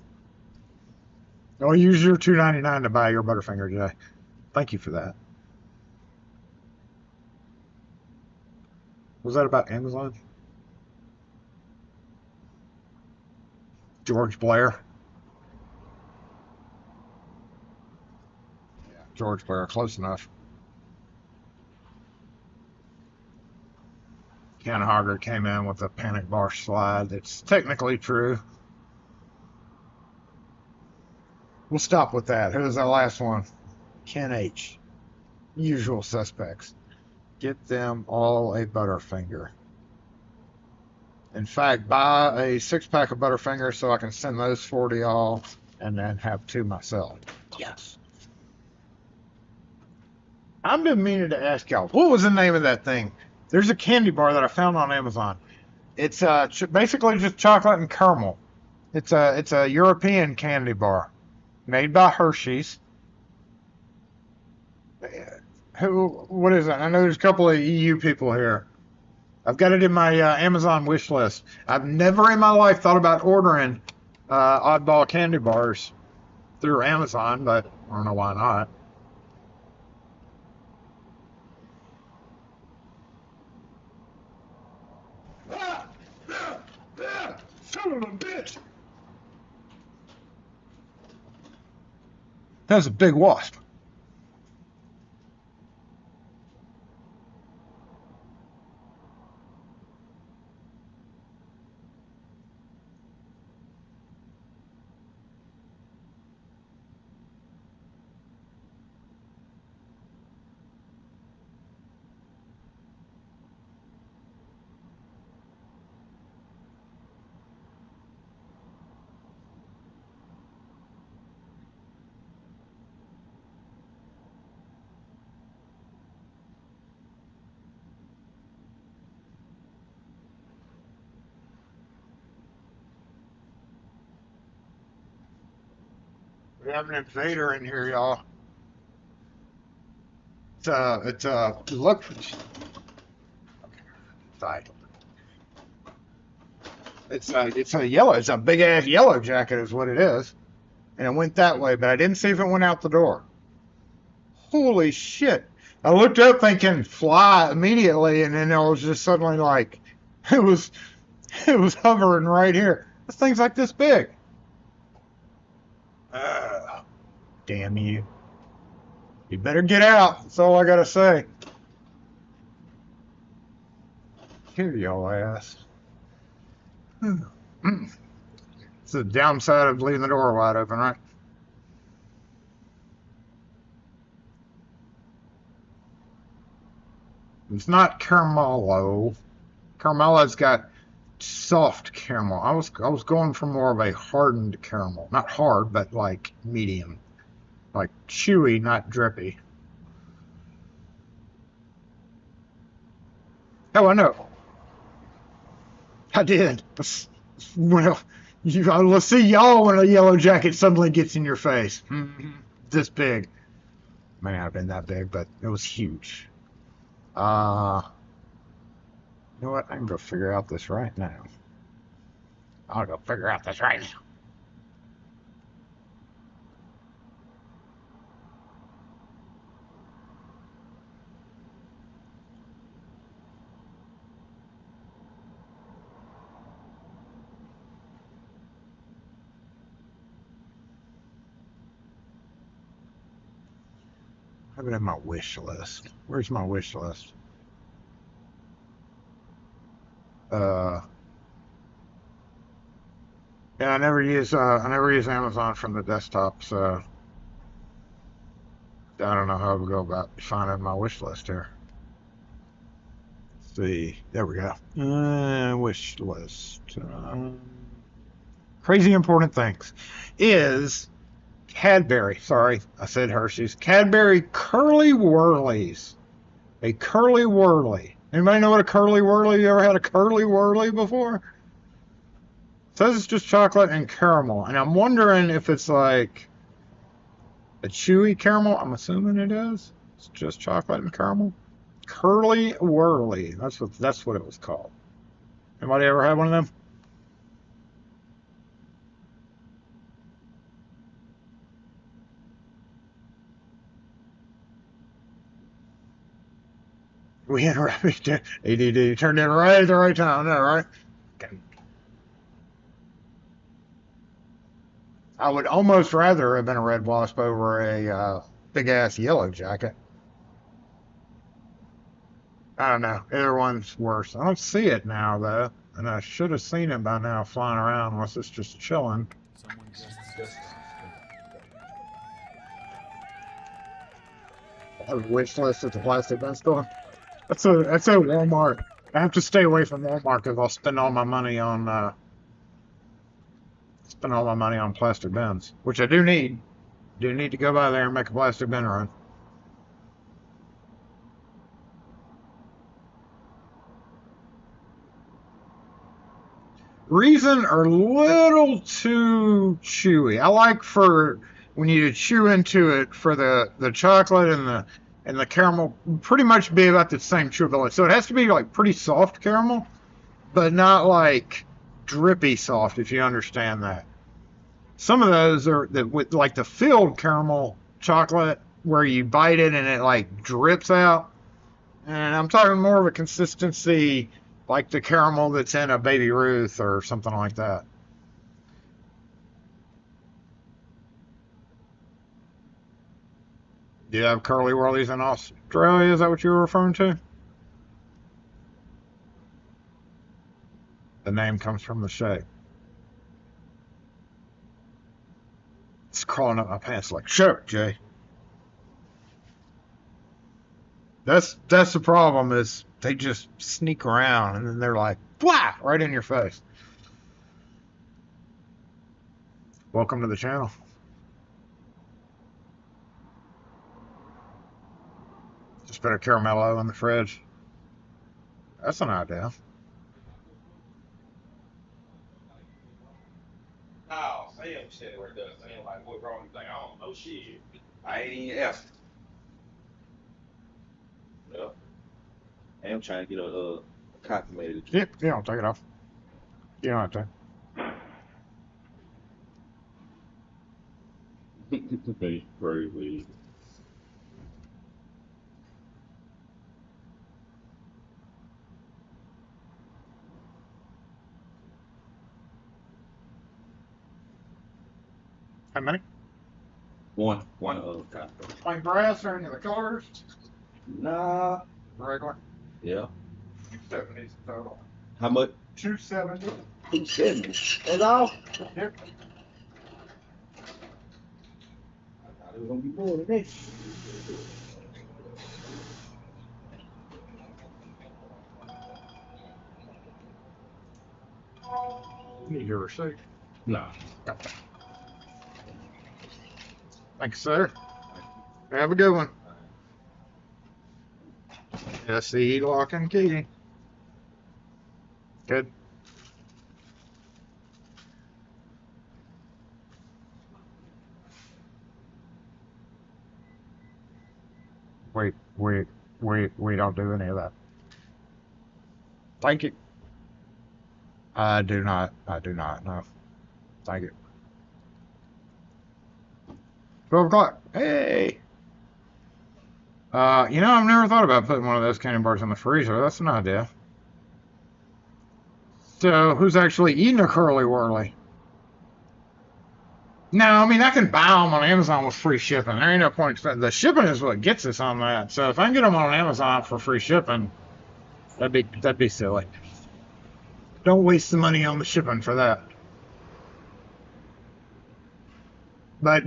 I'll use your $2.99 to buy your Butterfinger, Jay. Thank you for that. Was that about Amazon? George Blair? Yeah, George Blair, close enough. Ken Hogger came in with a panic bar slide that's technically true. We'll stop with that. Who's our last one? Ken H. Usual suspects. Get them all a Butterfinger. In fact, buy a 6-pack of Butterfinger so I can send those 4 to y'all and then have 2 myself. Yes. I've been meaning to ask y'all, what was the name of that thing? There's a candy bar that I found on Amazon. It's basically just chocolate and caramel. It's a European candy bar made by Hershey's. What is it? I know there's a couple of EU people here. I've got it in my Amazon wish list. I've never in my life thought about ordering oddball candy bars through Amazon, but I don't know why not. Son of a bitch! That's a big wasp. We have an invader in here, y'all. Look. Sorry. It's a big ass yellow jacket is what it is. And it went that way, but I didn't see if it went out the door. Holy shit. I looked up thinking fly immediately, and then I was just suddenly like, it was hovering right here. This thing's like this big. Damn you. You better get out. That's all I gotta say. Here, y'all ass. It's the downside of leaving the door wide open, right? It's not Caramello. Caramello's got soft caramel. I was going for more of a hardened caramel. Not hard, but like medium. Like chewy, not drippy. Oh, I know. I did. Well, let's see y'all when a yellow jacket suddenly gets in your face. This big. May not have been that big, but it was huge. You know what? I can go figure out this right now. I'll go figure out this right now. I have it in my wish list. Where's my wish list? Yeah, I never use Amazon from the desktop, so I don't know how to go about finding my wish list here. Let's see, there we go. Wish list. Crazy important things is Cadbury. Sorry, I said Hershey's. Cadbury Curly Whirlies. A Curly Whirly. Anybody know what a Curly Whirly? You ever had a Curly Whirly before? It says it's just chocolate and caramel, and I'm wondering if it's like a chewy caramel. I'm assuming it is. It's just chocolate and caramel. Curly Whirly. That's what it was called. Anybody ever had one of them? We interrupted. ADD turned in right at the right time. No, right? Okay. I would almost rather have been a red wasp over a big ass yellow jacket. I don't know. Either one's worse. I don't see it now though, and I should have seen it by now flying around unless it's just chilling. I have a wish list at the plastic bin store. That's a Walmart. I have to stay away from Walmart because I'll spend all my money on plastic bins, which I do need. Do need to go by there and make a plastic bin run. Reason are a little too chewy. I like for when you chew into it for the chocolate and the caramel pretty much be about the same chewability. So it has to be like pretty soft caramel, but not like drippy soft, if you understand that. Some of those are with like the filled caramel chocolate where you bite it and it like drips out. And I'm talking more of a consistency like the caramel that's in a Baby Ruth or something like that. Do you have Curly Wurlies in Australia? Is that what you were referring to? The name comes from the shape. It's crawling up my pants like, shut up, Jay. That's the problem is they just sneak around and then they're like, blah, right in your face. Welcome to the channel. Just put a caramello in the fridge. That's an idea. Oh, Sam said where it does. Sam like, what wrong? He's like, I don't know shit. I ain't even asked. Yeah. I'm trying to get a copy. Yep, yeah, I'll take it off. You don't have to. Very. How many? One copy. Plain brass or any of the colors? Nah. Regular? Yeah. 270 total. How much? 270. 270. That's all? Yep. I thought it was gonna be more than that. Need your receipt. Nah. Okay. Thank you, sir. Have a good one. S6E lock and key. Good. We don't do any of that. Thank you. I do not, no. Thank you. 12 o'clock. Hey! You know, I've never thought about putting one of those candy bars in the freezer. That's an idea. So, who's actually eating a Curly Wurly? No, I mean, I can buy them on Amazon with free shipping. There ain't no point. The shipping is what gets us on that. So, if I can get them on Amazon for free shipping, that'd be silly. Don't waste the money on the shipping for that. But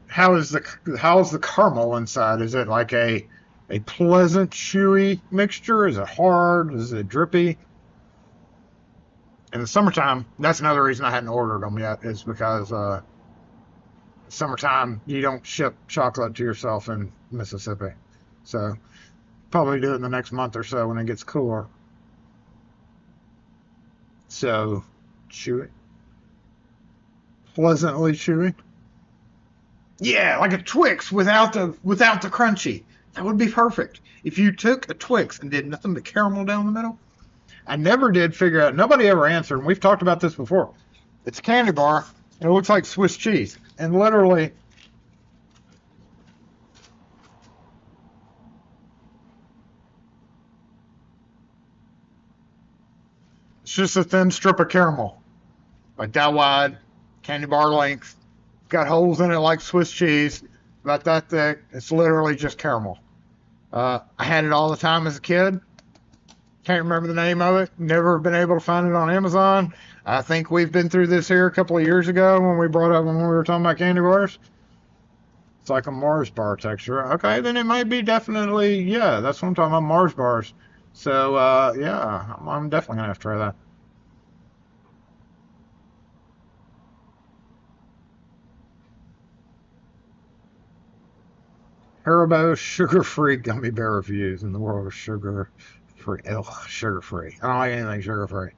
how's the caramel inside? Is it like a pleasant, chewy mixture? Is it hard? Is it drippy? In the summertime, that's another reason I hadn't ordered them yet, is because summertime, you don't ship chocolate to yourself in Mississippi. So, probably do it in the next month or so when it gets cooler. So, chewy. Pleasantly chewy. Yeah, like a Twix without the crunchy. That would be perfect. If you took a Twix and did nothing but caramel down the middle. I never did figure out, nobody ever answered, and we've talked about this before. It's a candy bar, and it looks like Swiss cheese. And literally, it's just a thin strip of caramel. Like that wide, candy bar length. Got holes in it like Swiss cheese, about that thick. It's literally just caramel. I had it all the time as a kid. Can't remember the name of it. Never been able to find it on Amazon. I think we've been through this here a couple of years ago when we were talking about candy bars. It's like a Mars bar texture. Okay, then it might be definitely, yeah, that's what I'm talking about, Mars bars. So, yeah, I'm definitely going to have to try that. Haribo sugar-free gummy bear reviews in the world of sugar-free. Ugh, sugar-free. I don't like anything sugar-free.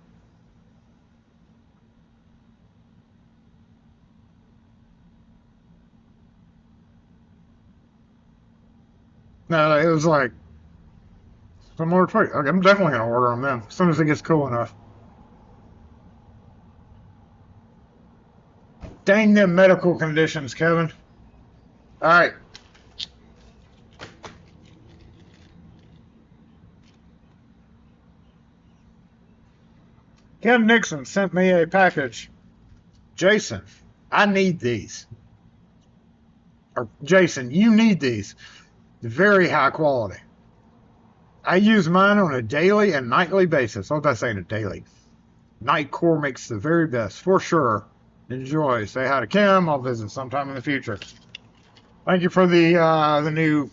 No, it was like some more tweet. Okay, I'm definitely gonna order them then as soon as it gets cool enough. Dang them medical conditions, Kevin. All right. Ken Nixon sent me a package. Jason, I need these. Or Jason, you need these. Very high quality. I use mine on a daily and nightly basis. What was I saying? A daily. Nitecore makes the very best, for sure. Enjoy. Say hi to Kim. I'll visit sometime in the future. Thank you for the new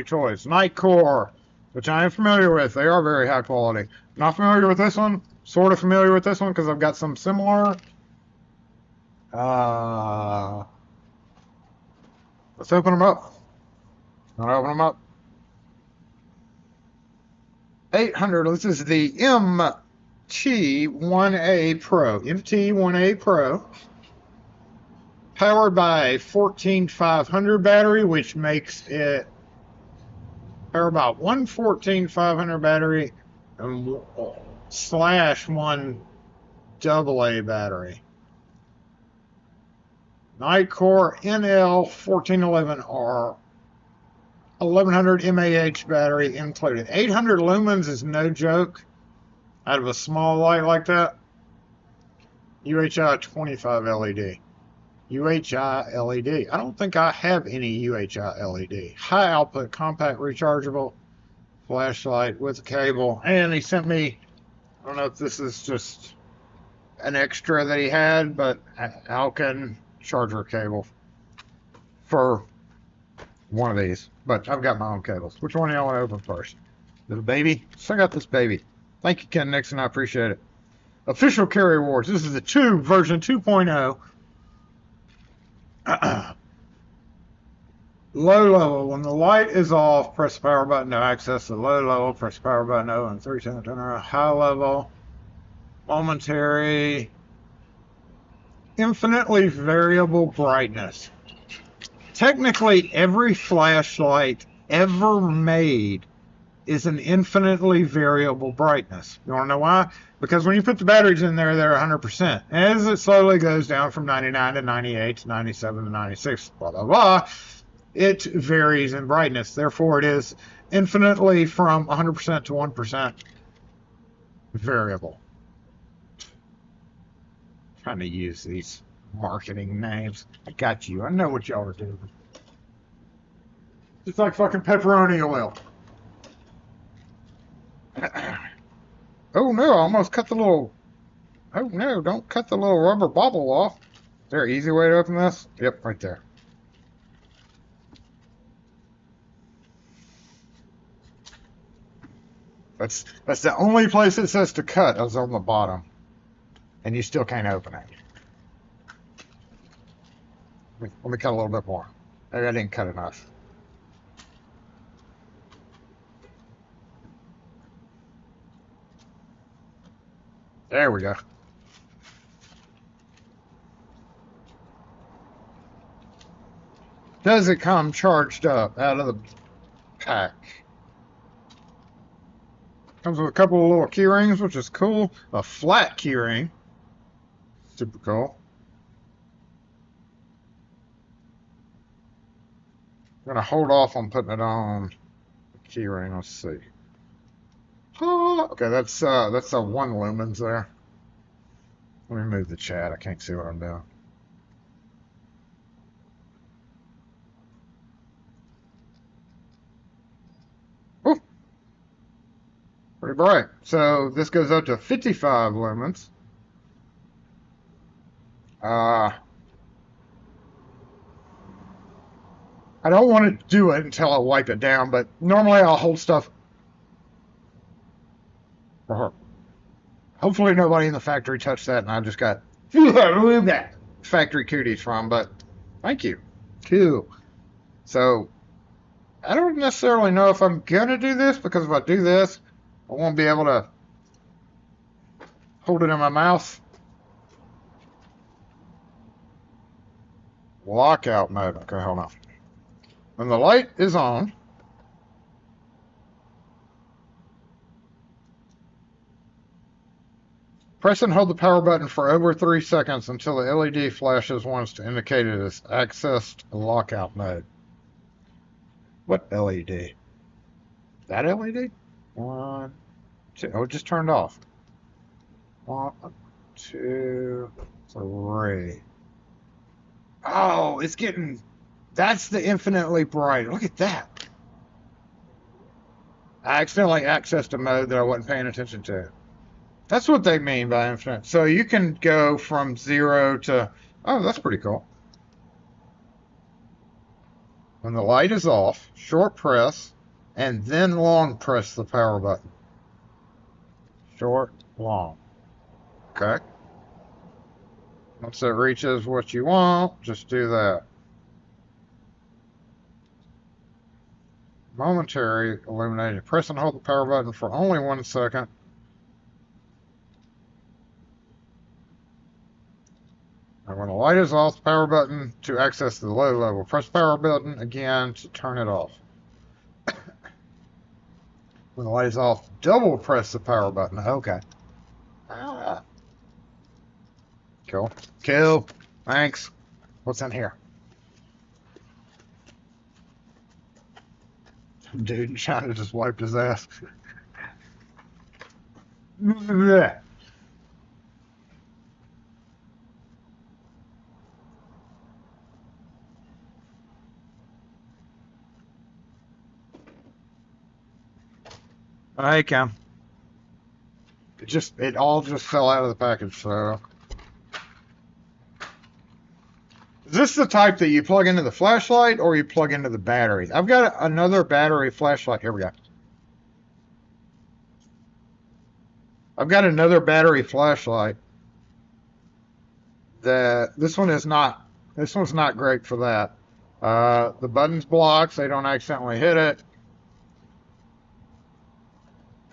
toys. Nitecore, which I am familiar with. They are very high quality. Not familiar with this one. Sort of familiar with this one because I've got some similar. Let's open them up. Want to open them up? 800. This is the MT1A Pro. MT1A Pro. Powered by a 14500 battery, which makes it powered by one 14500 battery and slash one AA battery. Nitecore NL1411R 1100 mAh battery included. 800 lumens is no joke out of a small light like that. UHI 25 LED. UHI LED. I don't think I have any UHI LED. High output, compact, rechargeable flashlight with a cable. And he sent me, I don't know if this is just an extra that he had, but Alcan charger cable for one of these. But I've got my own cables. Which one do y'all want to open first? Little baby? Check out this baby. Thank you, Ken Nixon. I appreciate it. Official carry awards. This is the version 2.0. Low level. When the light is off, press the power button to access the low level. Press the power button O and 3 times turn around. High level. Momentary. Infinitely variable brightness. Technically, every flashlight ever made is an infinitely variable brightness. You want to know why? Because when you put the batteries in there, they're 100%. As it slowly goes down from 99 to 98 to 97 to 96, blah, blah, blah, it varies in brightness. Therefore, it is infinitely from 100% to 1% variable. I'm trying to use these marketing names. I got you. I know what y'all are doing. It's like fucking pepperoni oil. Oh no, I almost cut the little... Oh no, don't cut the little rubber bobble off. Is there an easy way to open this? Yep, right there. That's the only place it says to cut is on the bottom. And you still can't open it. Let me cut a little bit more. Maybe I didn't cut enough. There we go. Does it come charged up out of the pack? Comes with a couple of little key rings, which is cool. A flat key ring. Super cool. I'm gonna hold off on putting it on the key ring. Let's see. Okay, that's a 1 lumens there. Let me move the chat. I can't see what I'm doing. Oh, pretty bright. So this goes up to 55 lumens. I don't want to do it until I wipe it down, but normally I'll hold stuff. Hopefully nobody in the factory touched that, and I just got factory cooties from, but thank you. Cool. So, I don't necessarily know if I'm going to do this, because if I do this, I won't be able to hold it in my mouth. Lockout mode. Okay, hold on. When the light is on, press and hold the power button for over 3 seconds until the LED flashes once to indicate it is accessed lockout mode. What LED? That LED? 1, 2. Oh, it just turned off. 1, 2, 3. Oh, it's getting... That's the infinitely bright. Look at that. I accidentally accessed a mode that I wasn't paying attention to. That's what they mean by infinite. So you can go from 0 to... Oh, that's pretty cool. When the light is off, short press, and then long press the power button. Short, long. Okay. Once it reaches what you want, just do that. Momentary illumination. Press and hold the power button for only 1 second. And when the light is off, the power button to access the low level. Press the power button again to turn it off. When the light is off, double press the power button. Okay. Ah. Cool. Cool. Thanks. What's in here? Dude trying to just wipe his ass. Hey, Cam. It all just fell out of the package, so. Is this the type that you plug into the flashlight or you plug into the battery? I've got another battery flashlight. Here we go. I've got another battery flashlight that this one's not great for that. The button's blocked, so you don't accidentally hit it.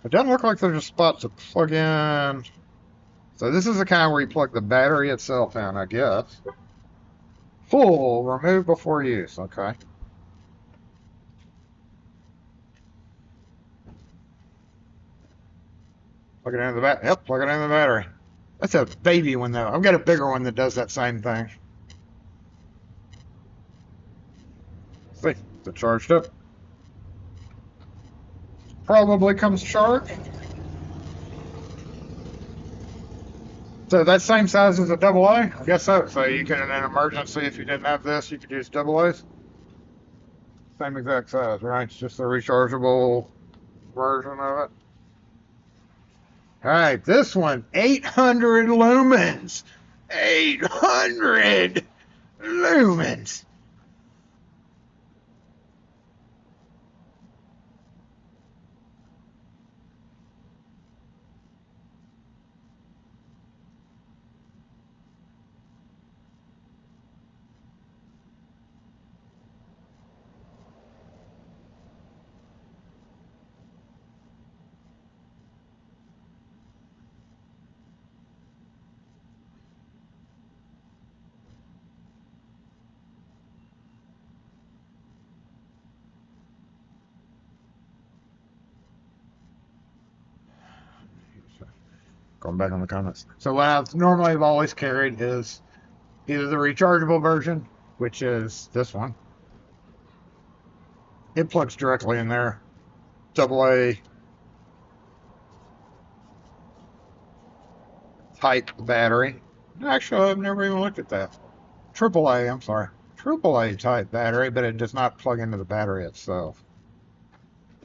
It doesn't look like there's a spot to plug in. So this is the kind where you plug the battery itself in, I guess. Full, remove before use, okay. Plug it into the battery. Yep, plug it into the battery. That's a baby one though. I've got a bigger one that does that same thing. See, is it charged up? Probably comes charged. So that's same size as a AA? I guess so. So you can, in an emergency, if you didn't have this, you could use AA's. Same exact size, right? It's just a rechargeable version of it. All right, this one, 800 lumens. 800 lumens. Going back on the comments. So what I've normally have always carried is either the rechargeable version, which is this one. It plugs directly in there. AA type battery. Actually, I've never even looked at that. AAA, I'm sorry. AAA type battery, but it does not plug into the battery itself.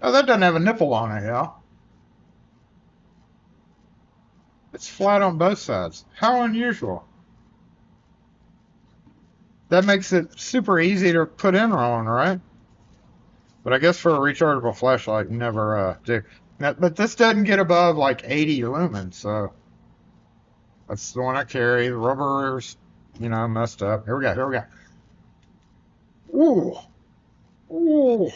Oh, that doesn't have a nipple on it, yeah. It's flat on both sides. How unusual. That makes it super easy to put in on, right? But I guess for a rechargeable flashlight, you never do. Now, but this doesn't get above like 80 lumens, so that's the one I carry. The rubber's, messed up. Here we go. Ooh. Ooh.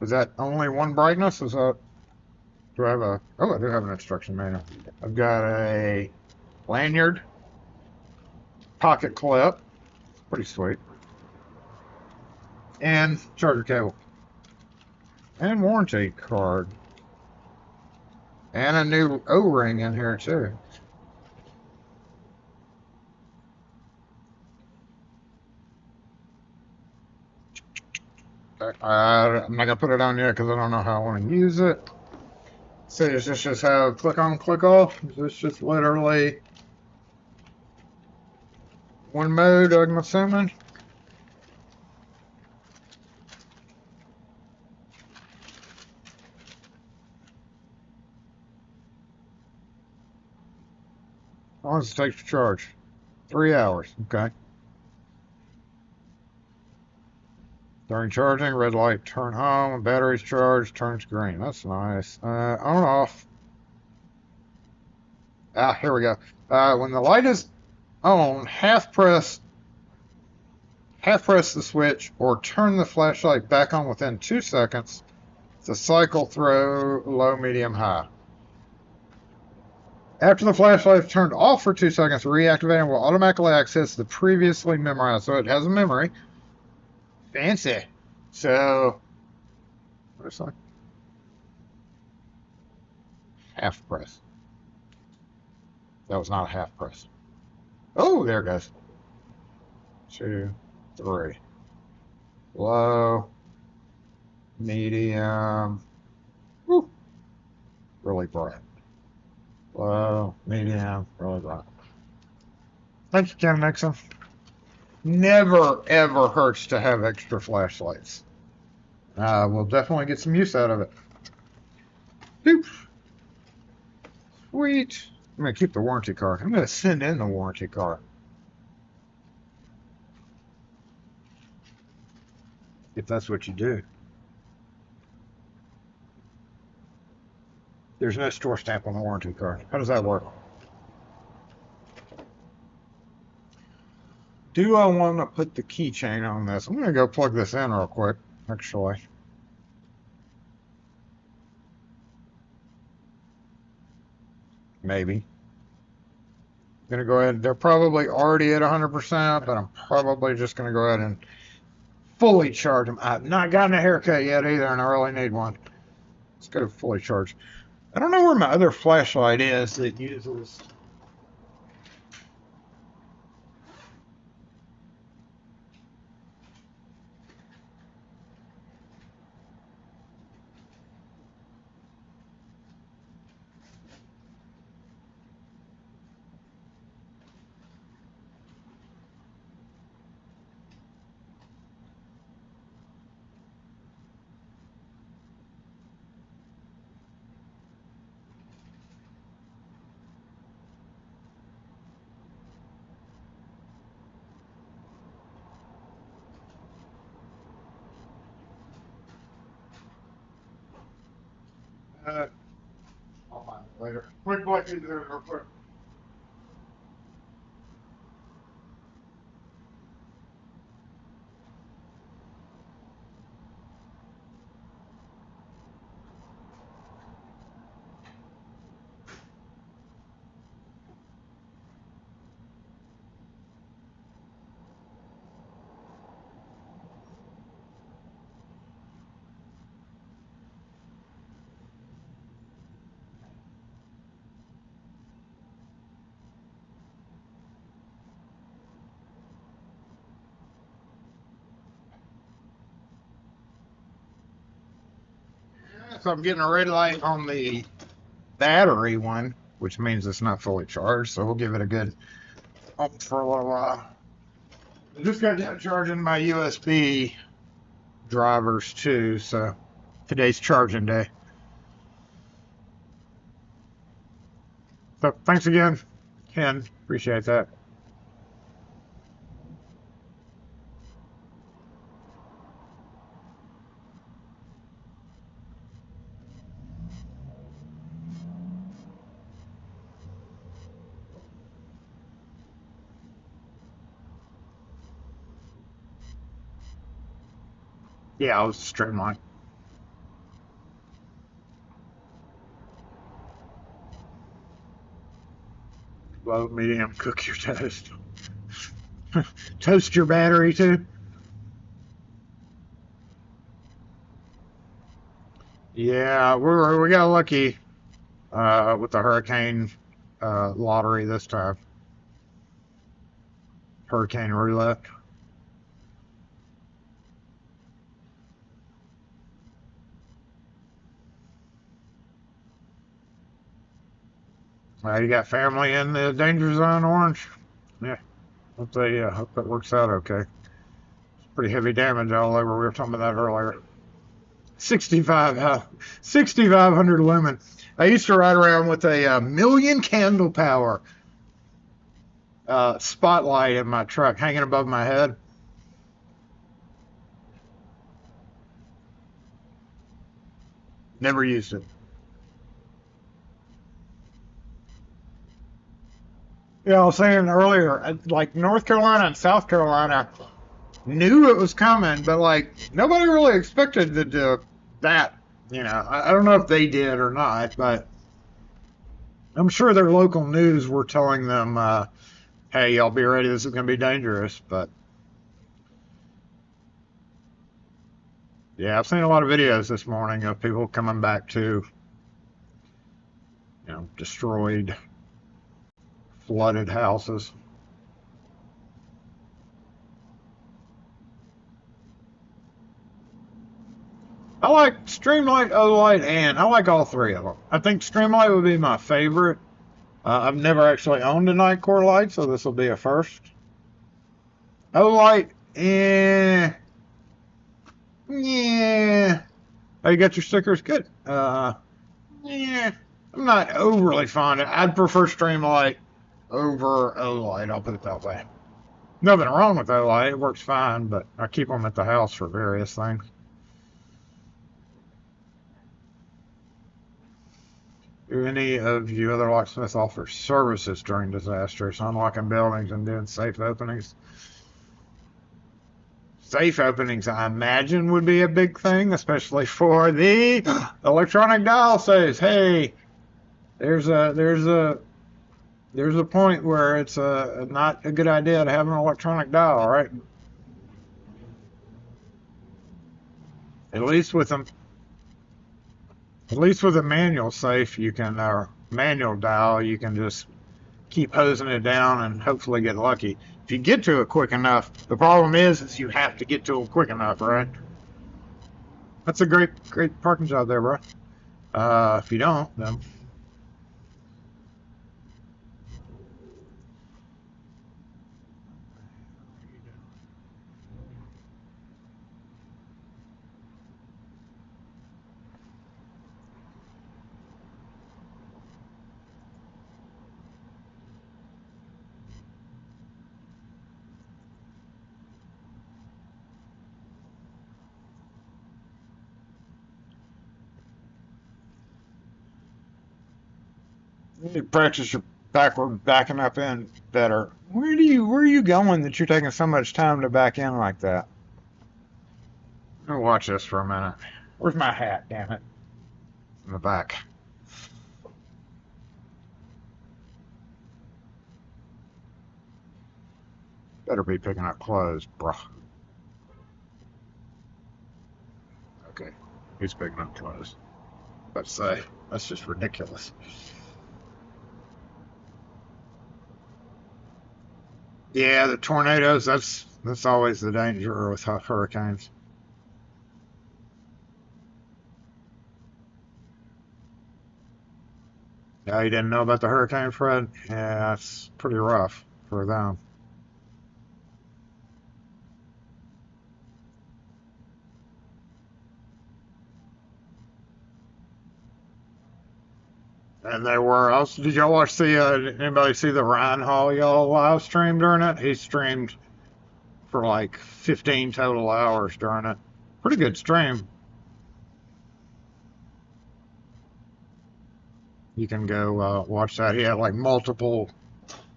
Is that only one brightness? Is that... Do I have a... Oh, I do have an instruction manual. I've got a lanyard, pocket clip, pretty sweet, and charger cable, and warranty card, and a new O-ring in here too. I'm not gonna put it on yet because I don't know how I want to use it. So does this just have click on, click off? Is this just literally one mode, I'm assuming? How long does it take to charge? 3 hours, okay. During charging, red light turn on. When battery's charged, turns green. That's nice. On off. Ah, here we go. When the light is on, half press the switch or turn the flashlight back on within 2 seconds to cycle through low, medium, high. After the flashlight is turned off for 2 seconds, reactivating will automatically access the previously memorized. So it has a memory. Fancy. So, what is that? Half press. That was not a half press. Oh, there it goes. 2, 3. Low, medium. Woo. Really bright. Low, medium, really bright. Thank you, Ken Nixon. Never, ever hurts to have extra flashlights. We'll definitely get some use out of it. Boop. Sweet. I'm going to keep the warranty card. I'm going to send in the warranty card. If that's what you do. There's no store stamp on the warranty card. How does that work? Do I want to put the keychain on this? I'm going to go plug this in real quick, actually. Maybe. I'm going to go ahead. They're probably already at 100%, but I'm probably just going to go ahead and fully charge them. I've not gotten a haircut yet either, and I really need one. Let's go to fully charge. I don't know where my other flashlight is that uses... I'll find it later. Quick look into there real quick. So I'm getting a red light on the battery one, which means it's not fully charged, so we'll give it a good up for a little while. I just got done charging my USB drivers too, so today's charging day. So thanks again, Ken. Appreciate that. Yeah, I was streamlined. Low, medium, cook your toast. Toast your battery too. Yeah, we got lucky with the hurricane lottery this time. Hurricane roulette. You got family in the danger zone, Orange? Yeah. Hope that works out okay. Pretty heavy damage all over. We were talking about that earlier. 6,500 lumen. I used to ride around with a million candle power spotlight in my truck hanging above my head. Never used it. Yeah, I was saying earlier, like North Carolina and South Carolina knew it was coming, but like nobody really expected to do that. You know, I don't know if they did or not, but I'm sure their local news were telling them, "Hey, y'all be ready. This is going to be dangerous." But yeah, I've seen a lot of videos this morning of people coming back to, destroyed, flooded houses. I like Streamlight, Olight, and I like all three of them. I think Streamlight would be my favorite. I've never actually owned a Nitecore light, so this will be a first. Olight, yeah. Oh, you got your stickers? Good. Yeah. I'm not overly fond of it. I'd prefer Streamlight over Olight, I'll put it that way. Nothing wrong with Olight, it works fine, but I keep them at the house for various things. Do any of you other locksmiths offer services during disasters, unlocking buildings and doing safe openings? Safe openings, I imagine, would be a big thing, especially for the electronic dial saves. Hey, there's a point where it's not a good idea to have an electronic dial, right? At least with a manual safe, you can manual dial, you can just keep hosing it down and hopefully get lucky. If you get to it quick enough, the problem is you have to get to it quick enough, right? That's a great parking job there, bro. If you don't, then you need to practice your backward backing up in better. Where are you going that you're taking so much time to back in like that? Let me watch this for a minute. Where's my hat, damn it? In the back. Better be picking up clothes, bruh. Okay, he's picking up clothes. Let's say, that's just ridiculous. Yeah, the tornadoes, that's always the danger with hurricanes. Yeah, you didn't know about the hurricane, Fred? Yeah, that's pretty rough for them. And there were also, did y'all watch anybody see the Ryan Hall y'all live stream during it? He streamed for like 15 total hours during it. Pretty good stream. You can go watch that. He had like multiple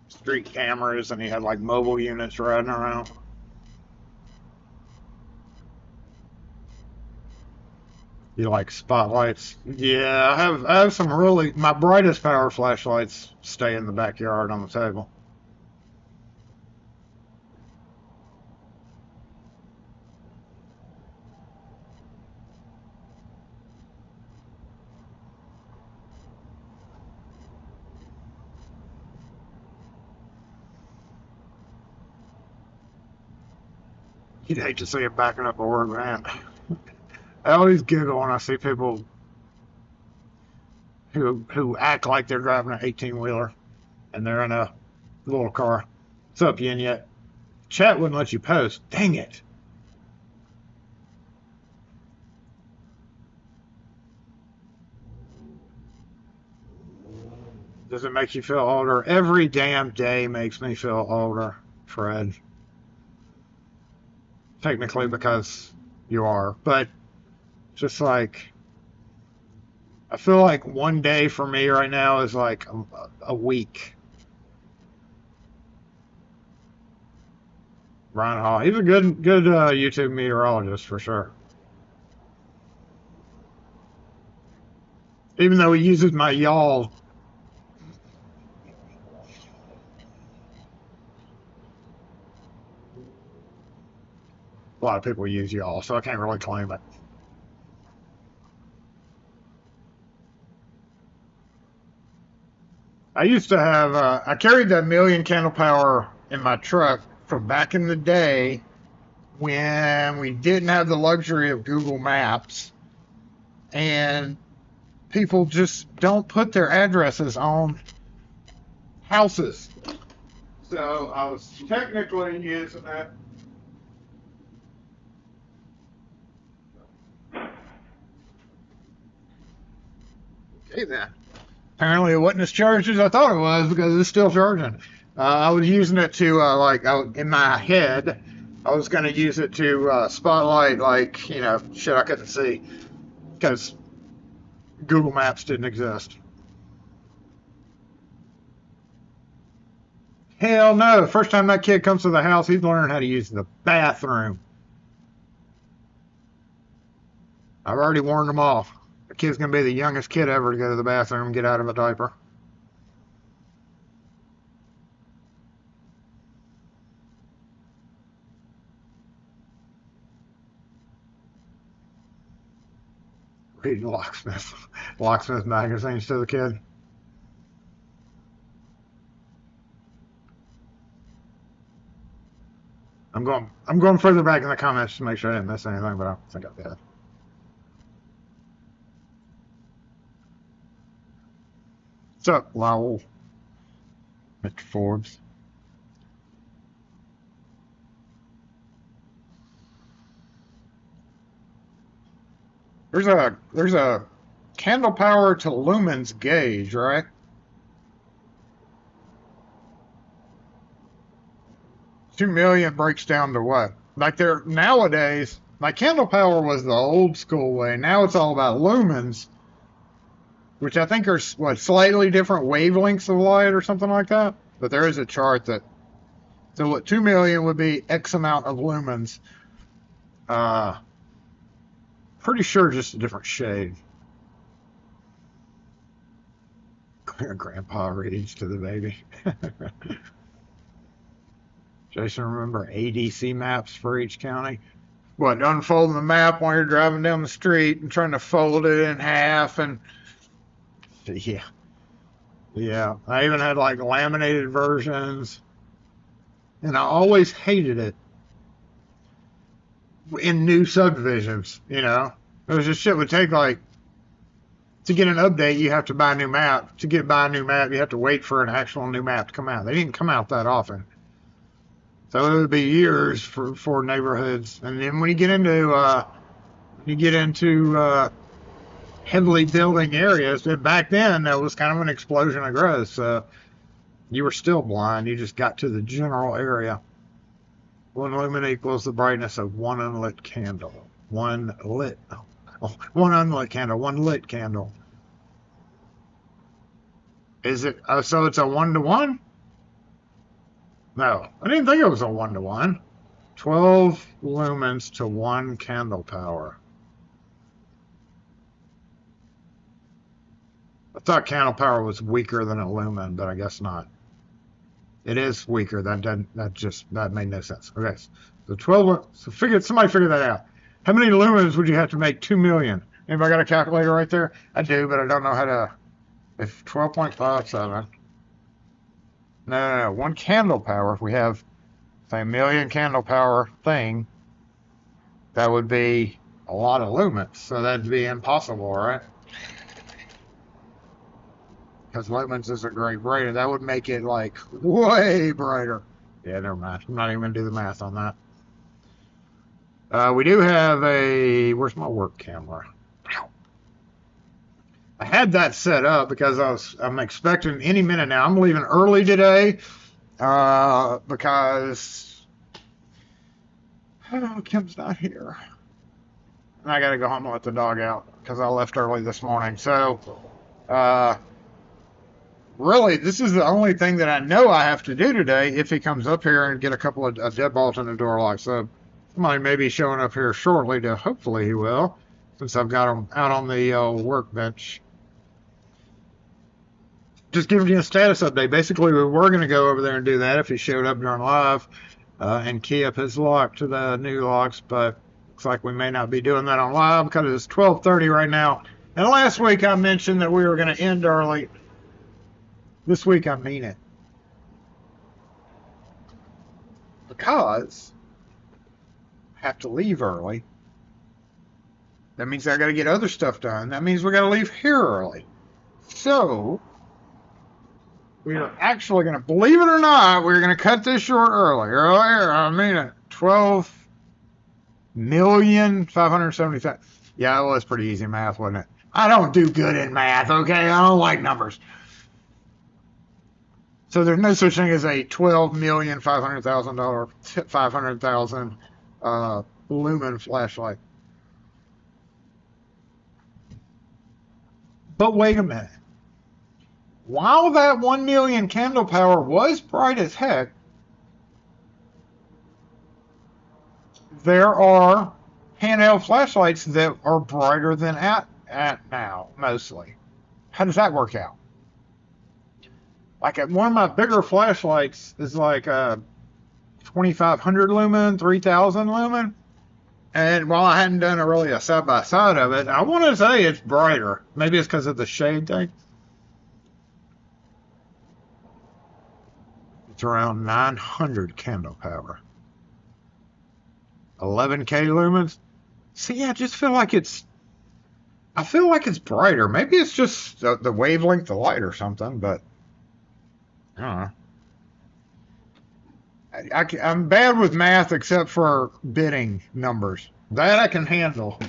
street cameras and he had like mobile units riding around. You like spotlights? Yeah, I have some really, my brightest power flashlights stay in the backyard on the table. You'd hate to see it backing up a word van. I always giggle when I see people who act like they're driving an 18-wheeler and they're in a little car. What's up, Yin Yet? Chat wouldn't let you post. Dang it. Does it make you feel older? Every damn day makes me feel older, Fred. Technically, because you are. But just like, I feel like one day for me right now is like a week. Brian Hall. He's a good YouTube meteorologist for sure. Even though he uses my y'all. A lot of people use y'all, so I can't really claim it. I used to have, I carried that 1,000,000 candle power in my truck from back in the day when we didn't have the luxury of Google Maps, and people just don't put their addresses on houses. So I was technically using that. Okay then. Apparently it wasn't as charged as I thought it was because it's still charging. I was using it to, in my head, I was going to use it to spotlight, like, you know, shit I couldn't see because Google Maps didn't exist. Hell no. First time that kid comes to the house, he's learning how to use the bathroom. I've already warned him off. The kid's going to be the youngest kid ever to go to the bathroom and get out of a diaper. Reading Locksmith magazines to the kid. I'm going further back in the comments to make sure I didn't miss anything, but I think I did. What's up, Lowell? Mr. Forbes. There's a candle power to lumens gauge, right? $2 million breaks down to what? Like nowadays, like candle power was the old school way. Now it's all about lumens, which I think are what, slightly different wavelengths of light or something like that. But there is a chart that, so what 2 million would be X amount of lumens. Pretty sure just a different shade. Grandpa reads to the baby. Jason, remember ADC maps for each county? What, unfolding the map while you're driving down the street and trying to fold it in half and yeah. I even had like laminated versions, and I always hated it in new subdivisions. You know, it was just shit would take like, to get an update you have to buy a new map. To buy a new map you have to wait for an actual new map to come out. They didn't come out that often. So it would be years for neighborhoods, and then when you get into heavily building areas, back then that was kind of an explosion of growth. So you were still blind. You just got to the general area. 1 lumen equals the brightness of 1 unlit candle. One unlit candle. 1 lit candle. Is it? So it's a 1-to-1? No, I didn't think it was a 1-to-1. 12 lumens to 1 candle power. I thought candle power was weaker than a lumen, but I guess not. It is weaker. That made no sense. Okay, so 12. So somebody figure that out. How many lumens would you have to make 2 million? Anybody got a calculator right there? I do, but I don't know how to. If 12.57. No. 1 candle power. If we have, say, 1,000,000 candle power thing, that would be a lot of lumens. So that'd be impossible, right? because lumens is a great brighter. That would make it like way brighter. Yeah, never mind. I'm not even gonna do the math on that. We do have a. Where's my work camera? I had that set up because I'm expecting any minute now. I'm leaving early today because Kim's not here. And I got to go home and let the dog out because I left early this morning. So, really, this is the only thing that I know I have to do today if he comes up here and get a couple of deadbolts in the door lock. So, somebody may be showing up here shortly to hopefully he will, since I've got him out on the workbench. Just giving you a status update. Basically, we were going to go over there and do that if he showed up during live and key up his lock to the new locks, but looks like we may not be doing that on live because it's 12:30 right now. And last week I mentioned that we were going to end early. This week I mean it. Because I have to leave early. That means I got to get other stuff done. That means we got to leave here early. So, we are actually going to, believe it or not, we're going to cut this short early. Earlier, I mean it. 12,570,000. Yeah, it was pretty easy math, wasn't it? I don't do good in math, okay? I don't like numbers. So there's no such thing as a $12,500,000 lumen flashlight. But wait a minute. While that 1 million candle power was bright as heck, there are handheld flashlights that are brighter than at now, mostly. How does that work out? Like one of my bigger flashlights is like a 2,500 lumen, 3,000 lumen. And while I hadn't done a side-by-side of it, I want to say it's brighter. Maybe it's because of the shade thing. It's around 900 candle power. 11K lumens. See, I just feel like I feel like it's brighter. Maybe it's just the wavelength of light or something, but I don't know. I'm bad with math except for bidding numbers. That I can handle.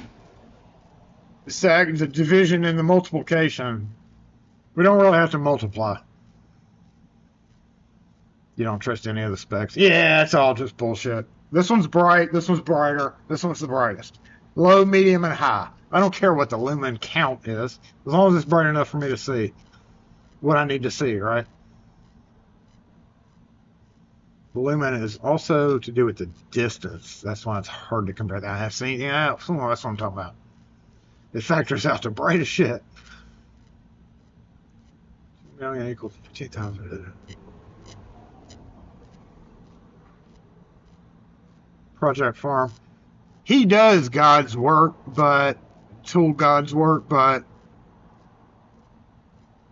The division and the multiplication. We don't really have to multiply. You don't trust any of the specs. Yeah, it's all just bullshit. This one's bright. This one's brighter. This one's the brightest. Low, medium, and high. I don't care what the lumen count is, as long as it's bright enough for me to see what I need to see, right? The lumen is also to do with the distance. That's why it's hard to compare that. I have seen, yeah, that's what I'm talking about. It factors out the brightest shit. 2 million equals 15,000. Project Farm. He does God's work, but God's work, but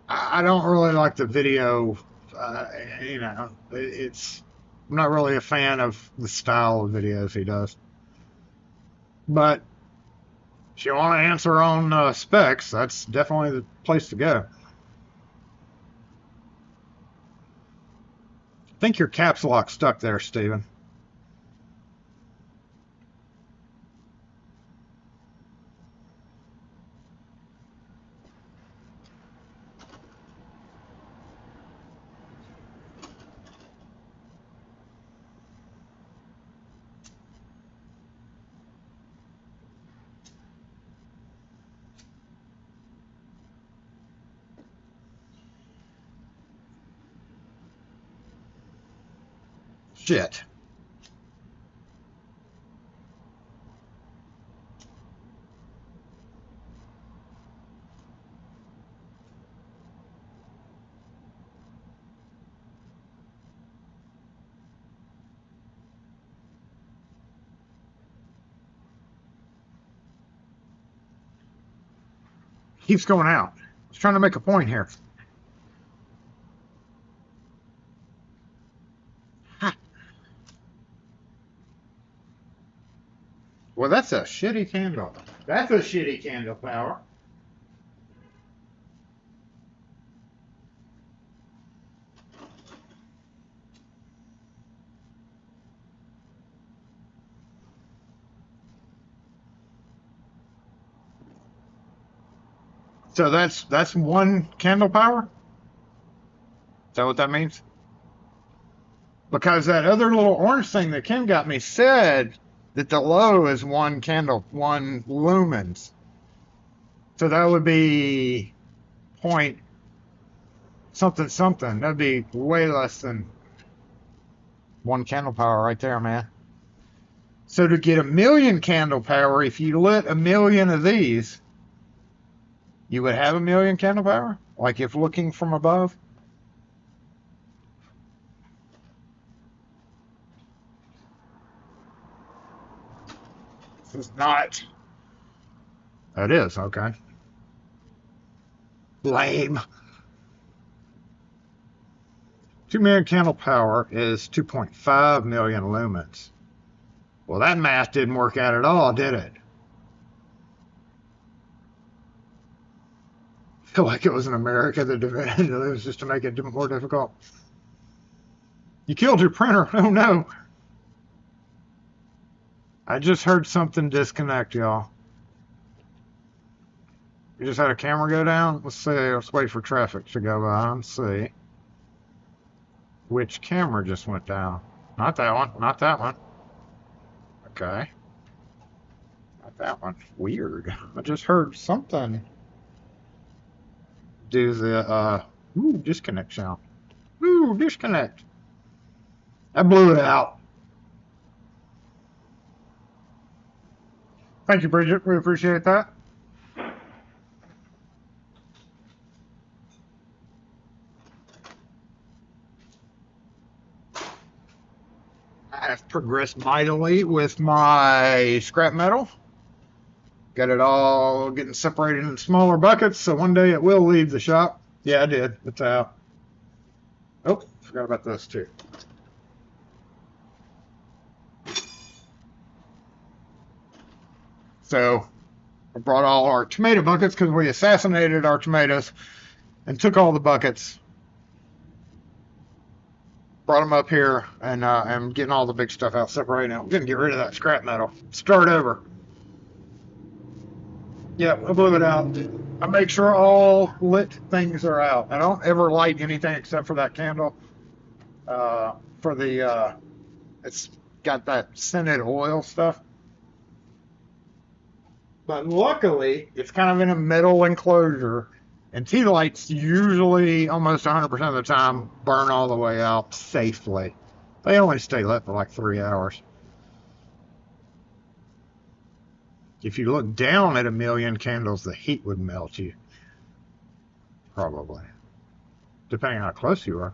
I don't really like the video. I'm not really a fan of the style of videos he does. But if you want to answer on specs, that's definitely the place to go. I think your caps lock stuck there, Steven. Shit. Keeps going out. I was trying to make a point here. Well, that's a shitty candle. That's a shitty candle power. So that's one candle power? Is that what that means? Because that other little orange thing that Kim got me said that the low is one candle, one lumens. So that would be point something something. That'd be way less than one candle power right there, man. So to get 1,000,000 candle power, if you lit 1,000,000 of these, you would have 1,000,000 candle power? Like if looking from above? This is not. It is, okay. Lame. 2,000,000 candle power is 2.5 million lumens. Well, that math didn't work out at all, did it? I feel like it was in America that divided it was just to make it more difficult. You killed your printer. Oh no. I just heard something disconnect, y'all. You just had a camera go down? Let's see. Let's wait for traffic to go by and see. Which camera just went down? Not that one. Not that one. Okay. Not that one. Weird. I just heard something do the, disconnect sound. Ooh, disconnect. I blew it out. Thank you, Bridget. We appreciate that. I have progressed mightily with my scrap metal. Got it all getting separated in smaller buckets, so one day it will leave the shop. Yeah, I did. It's out. Oh, forgot about this too. So I brought all our tomato buckets because we assassinated our tomatoes and took all the buckets, brought them up here, and I'm getting all the big stuff out separated. I'm going to get rid of that scrap metal. Start over. Yep, I blew it out. I make sure all lit things are out. I don't ever light anything except for that candle. For the, it's got that scented oil stuff. But luckily, it's kind of in a metal enclosure, and tea lights usually, almost 100% of the time, burn all the way out safely. They only stay lit for like 3 hours. If you look down at 1,000,000 candles, the heat would melt you. Probably. Depending on how close you are.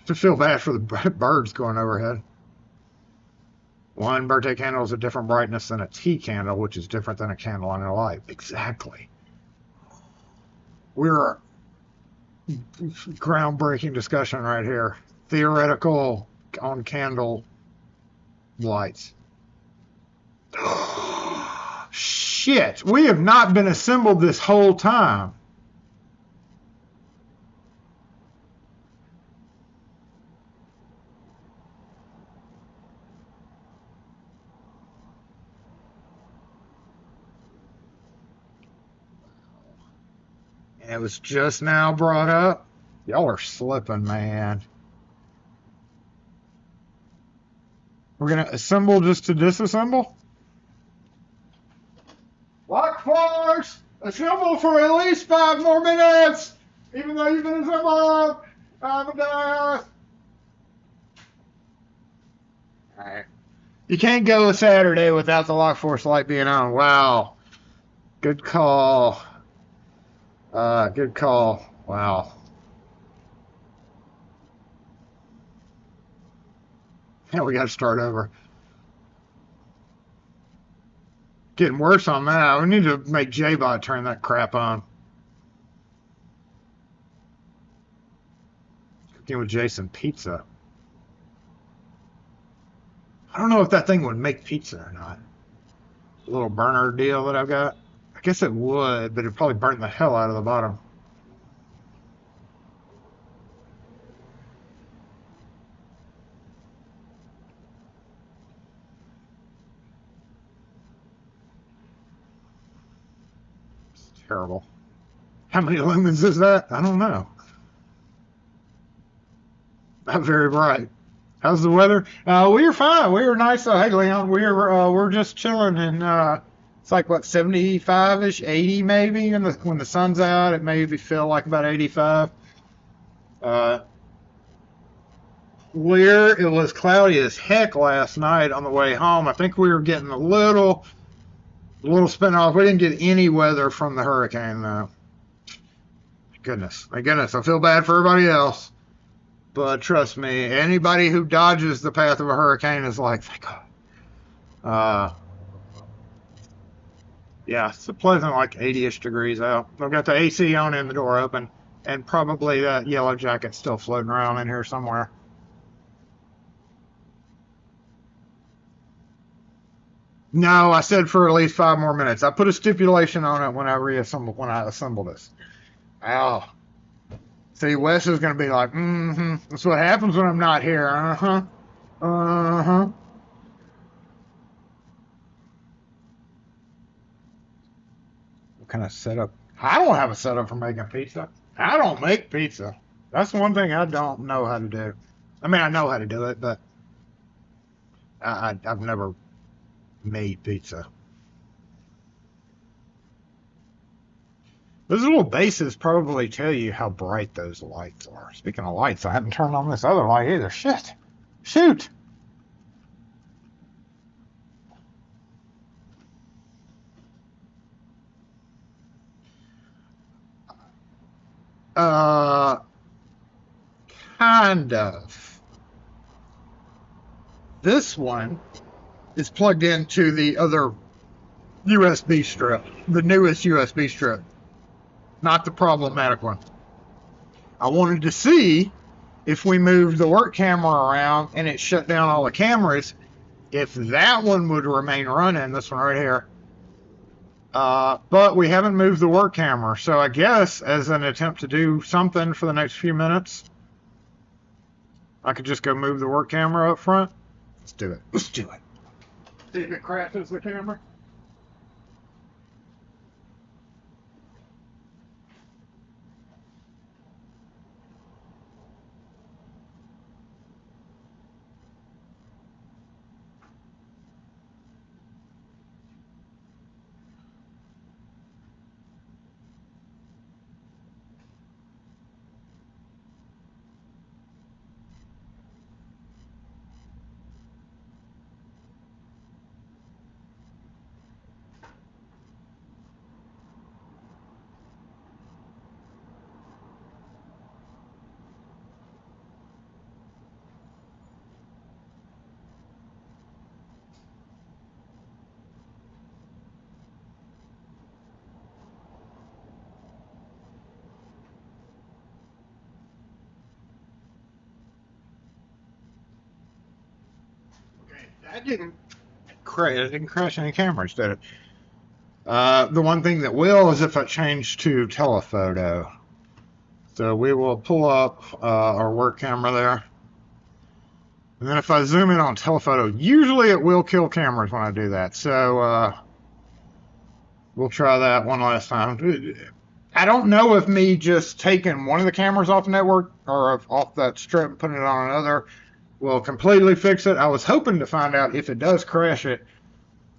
To feel bad for the birds going overhead. One birthday candle is a different brightness than a tea candle, which is different than a candle on a light. Exactly. We're groundbreaking discussion right here. Theoretical on candle lights. Shit, we have not been assembled this whole time. And it was just now brought up. Y'all are slipping, man. We're going to assemble just to disassemble? Lock force! Assemble for at least 5 more minutes! Even though you've been assembled! I'm a death! Alright. You can't go a Saturday without the lock force light being on. Wow. Good call. Good call. Wow. Yeah, we got to start over. Getting worse on that. We need to make J-Bot turn that crap on. Cooking with Jason pizza. I don't know if that thing would make pizza or not. A little burner deal that I've got. I guess it would, but it'd probably burn the hell out of the bottom. Terrible. How many lumens is that? I don't know. Not very bright. How's the weather? We are fine. We are nice. Hey, Leon, we're just chilling, and it's like what 75-ish, 80 maybe. And when the sun's out, it maybe feel like about 85. It was cloudy as heck last night on the way home. I think we were getting a little spin off. We didn't get any weather from the hurricane though. My goodness, I feel bad for everybody else. But trust me, anybody who dodges the path of a hurricane is like, thank God. Yeah, it's a pleasant like 80-ish degrees out. I've got the AC on and the door open, and probably that yellow jacket still floating around in here somewhere. No, I said for at least 5 more minutes. I put a stipulation on it when I assembled this. Oh. See, Wes is going to be like, that's what happens when I'm not here. What kind of setup? I don't have a setup for making pizza. I don't make pizza. That's one thing I don't know how to do. I mean, I know how to do it, but I've never made pizza. Those little bases probably tell you how bright those lights are. Speaking of lights, I haven't turned on this other light either. Shit. Shoot. Kind of. This one is plugged into the other USB strip, the newest USB strip, not the problematic one. I wanted to see if we moved the work camera around and it shut down all the cameras, if that one would remain running, this one right here. But we haven't moved the work camera, so I guess as an attempt to do something for the next few minutes, I could just go move the work camera up front. Let's do it. Let's do it. See if it crashes the camera. That didn't crash. It didn't crash any cameras, did it? The one thing that will is if I change to telephoto. So we will pull up our work camera there. And then if I zoom in on telephoto, usually it will kill cameras when I do that. So we'll try that one last time. I don't know if me just taking one of the cameras off the network or off that strip and putting it on another will completely fix it. I was hoping to find out if it does crash it,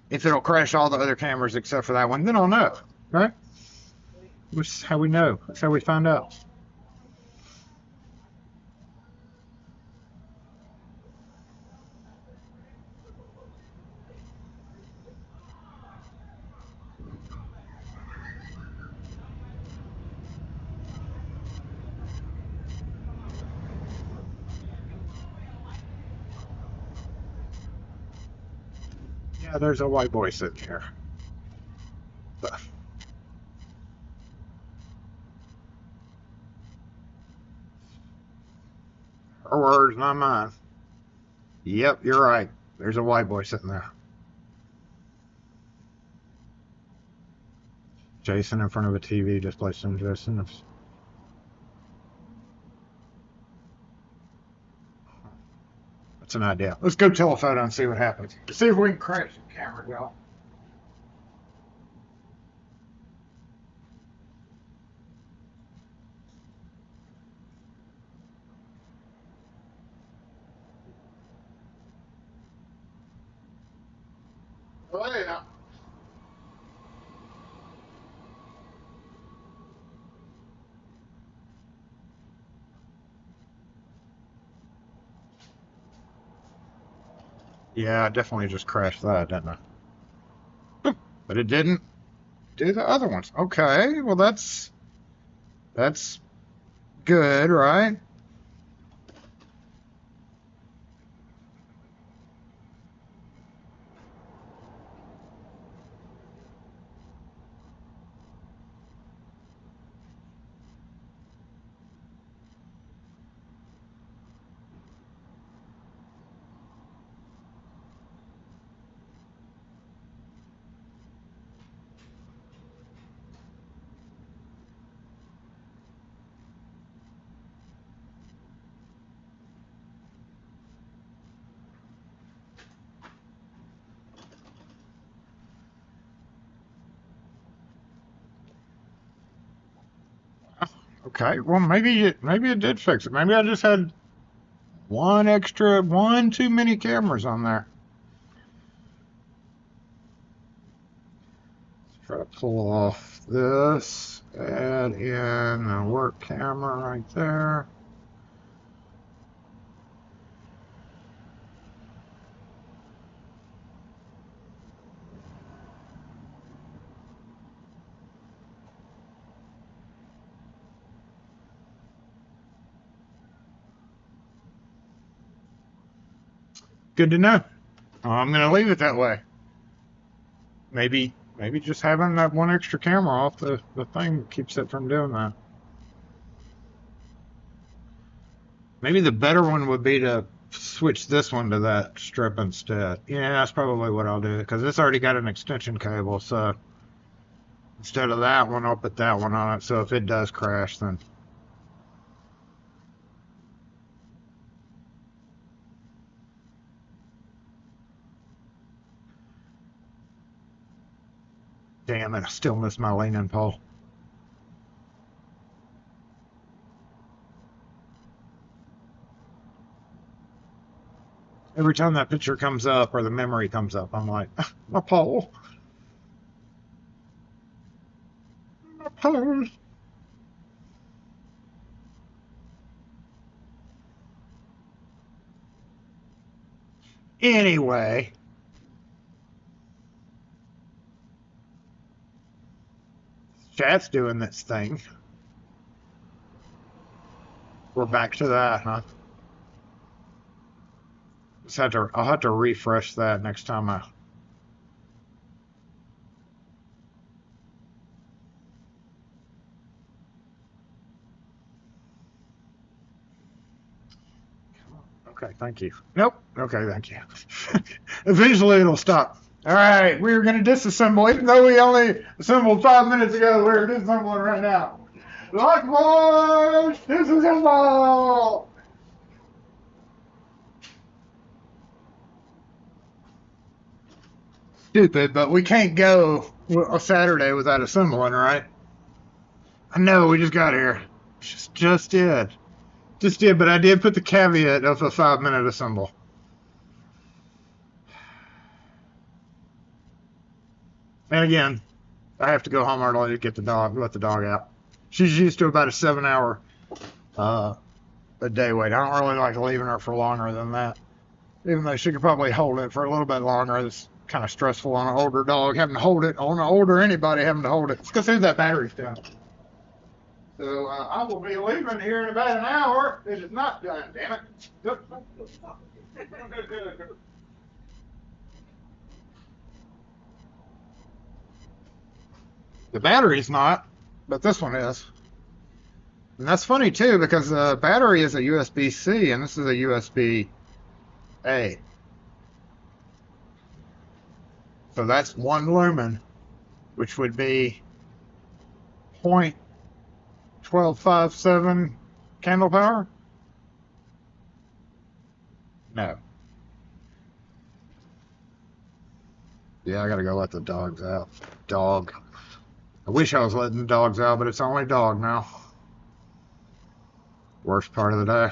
if it'll crash all the other cameras except for that one. Then I'll know, right? Which is how we know. That's how we find out. Yeah, there's a white boy sitting here. Her words, not mine. Yep, you're right. There's a white boy sitting there. Jason in front of a TV just plays some Jason. That's an idea. Let's go telephoto and see what happens. See if we can crash the camera, y'all. Oh, yeah. Yeah, I definitely just crashed that, didn't I? But it didn't do the other ones. Okay, well that's good, right? Okay, well maybe it did fix it. Maybe I just had one too many cameras on there. Let's try to pull off this, add in a work camera right there. Good to know. I'm gonna leave it that way. Maybe just having that one extra camera off the thing keeps it from doing that. Maybe the better one would be to switch this one to that strip instead. Yeah, that's probably what I'll do because it's already got an extension cable. So instead of that one, I'll put that one on it. So if it does crash, then. Damn it, I still miss my leaning pole. Every time that picture comes up or the memory comes up, I'm like, my pole. My pole. Anyway, chat's doing this thing. We're back to that, huh? I'll have to refresh that next time I. Okay, thank you. Nope. Okay, thank you. Eventually it'll stop. All right, we were going to disassemble, even though we only assembled 5 minutes ago. We're disassembling right now. Lockboard, disassemble. Stupid, but we can't go a Saturday without assembling, right? I know, we just got here. Just did. Just did, but I did put the caveat of a 5-minute assemble. And again, I have to go home early to get let the dog out. She's used to about a 7-hour a day wait. I don't really like leaving her for longer than that. Even though she could probably hold it for a little bit longer. It's kind of stressful on an older dog having to hold it. On an older anybody having to hold it. Let's go see if that battery's done. So I will be leaving here in about an hour. It is not done, damn it. The battery's not, but this one is. And that's funny too because the battery is a USB-C and this is a USB-A. So that's 1 lumen, which would be 0.1257 candle power? No. Yeah, I gotta go let the dogs out. Dog. I wish I was letting the dogs out, but it's only dog now. Worst part of the day.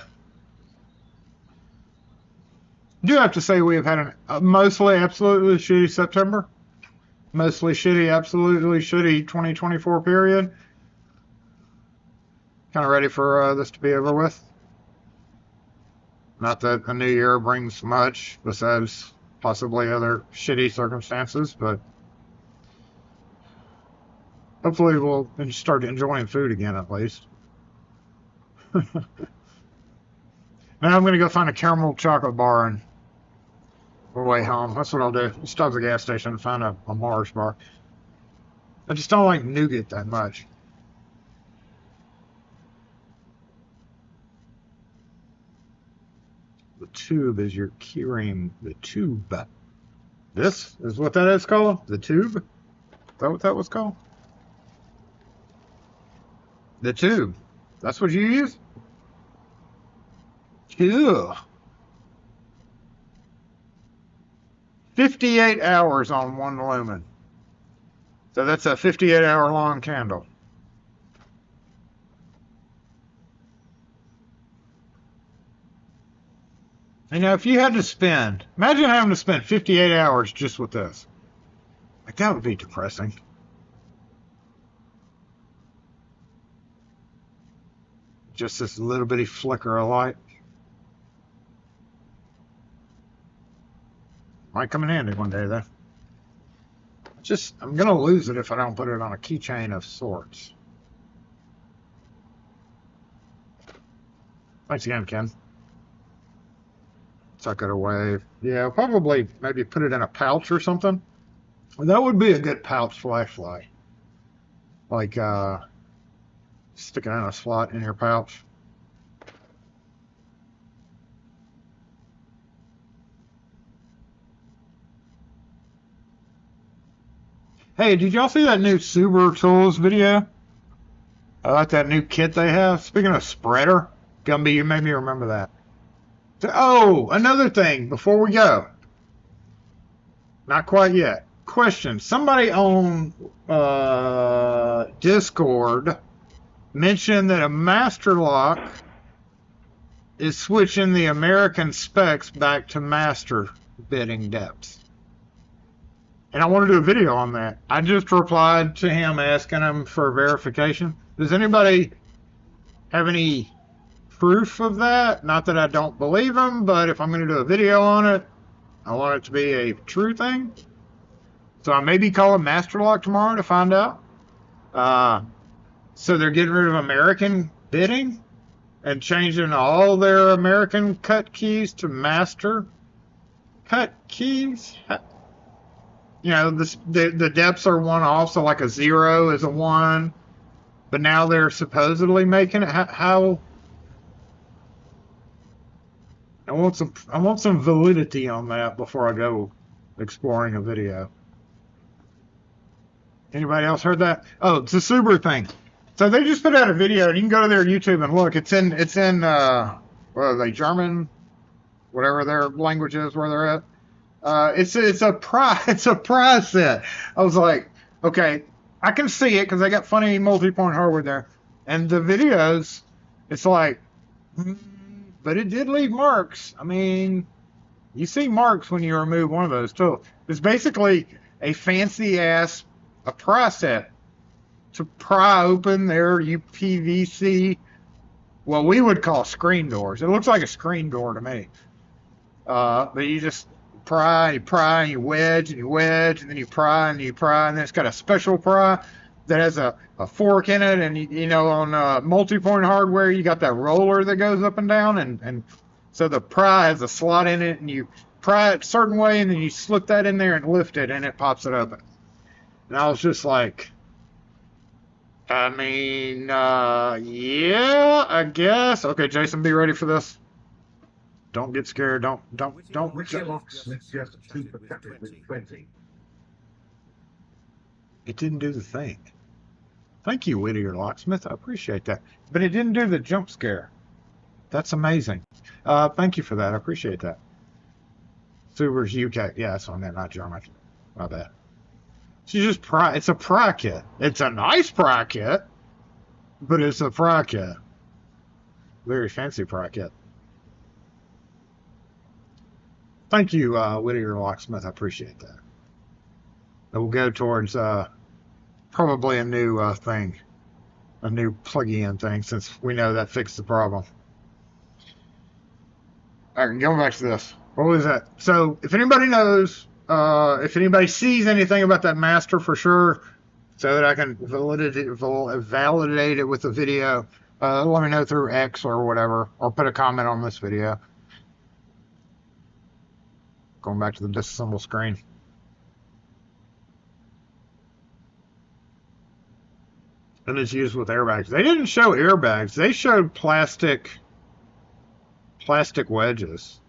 do have to say we have had a mostly absolutely shitty September. Mostly shitty, absolutely shitty 2024 period. Kind of ready for this to be over with. Not that a new year brings much besides possibly other shitty circumstances, but hopefully we'll start enjoying food again at least. Now I'm going to go find a caramel chocolate bar and we'll way home. That's what I'll do. Stop at the gas station and find a Mars bar. I just don't like nougat that much. The tube is your keyring. The tube. This is what that is called? The tube? Is that what that was called? The tube. That's what you use? Ew. 58 hours on 1 lumen. So that's a 58-hour long candle. You know, if you had to spend, imagine having to spend 58 hours just with this. Like, that would be depressing. Just this little bitty flicker of light. Might come in handy one day, though. I'm going to lose it if I don't put it on a keychain of sorts. Thanks again, Ken. Tuck it away. Yeah, probably maybe put it in a pouch or something. That would be a good pouch flashlight. Like, stick it in a slot in your pouch. Hey, did y'all see that new Subaru Tools video? I like that new kit they have. Speaking of spreader, Gumby, you made me remember that. Oh, another thing before we go. Not quite yet. Question. Somebody on Discord mentioned that a master lock is switching the American specs back to master bidding depths. And I want to do a video on that. I just replied to him asking him for verification. Does anybody have any proof of that? Not that I don't believe him, but if I'm going to do a video on it, I want it to be a true thing. So I may be calling Master Lock tomorrow to find out. So they're getting rid of American bidding and changing all their American cut keys to master cut keys. You know, the depths are 1 off, so like a 0 is a 1. But now they're supposedly making it. How? I want some validity on that before I go exploring a video. Anybody else heard that? Oh, it's a Subaru thing. So they just put out a video, and you can go to their YouTube and look. It's in what are they, German, whatever their language is, where they're at. It's a prize set. I was like, okay, I can see it because they got funny multi-point hardware there, and the videos, it's like, but it did leave marks. I mean, you see marks when you remove one of those too. It's basically a fancy ass pry set to pry open their UPVC, what we would call screen doors. It looks like a screen door to me. But you just pry, and you wedge, and you wedge, and then you pry, and you pry, and then it's got a special pry that has a fork in it, and you know, on multi-point hardware, you got that roller that goes up and down, and so the pry has a slot in it, and you pry it a certain way, and then you slip that in there and lift it, and it pops it open. And I was just like, I mean, yeah, I guess. Okay, Jason, be ready for this. Don't get scared. Don't. It didn't do the thing. Thank you, Whittier Locksmith. I appreciate that. But it didn't do the jump scare. That's amazing. Thank you for that. I appreciate that. Subaru's UK. Yeah, that's on that, not German. My bad. She's just pry. It's a pry kit. It's a nice pry kit, but it's a pry kit. Very fancy pry kit. Thank you, Whittier Locksmith. I appreciate that. That will go towards probably a new thing, a new plug-in thing, since we know that fixed the problem. All right, going back to this. What was that? So, if anybody knows, if anybody sees anything about that master for sure, so that I can validate it with a video, let me know through X or whatever, or put a comment on this video. Going back to the disassemble screen. And it's used with airbags. They didn't show airbags. They showed plastic wedges.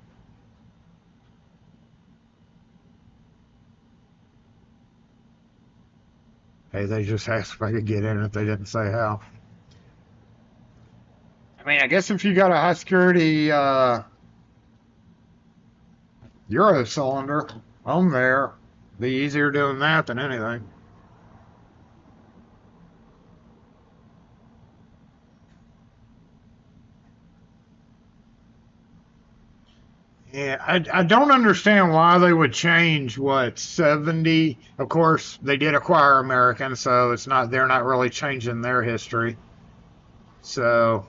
Hey, they just asked if I could get in if they didn't say how. I mean, I guess if you got a high security Euro cylinder on there, be easier doing that than anything. Yeah, I don't understand why they would change what 70. Of course, they did acquire American, so it's not they're not really changing their history. So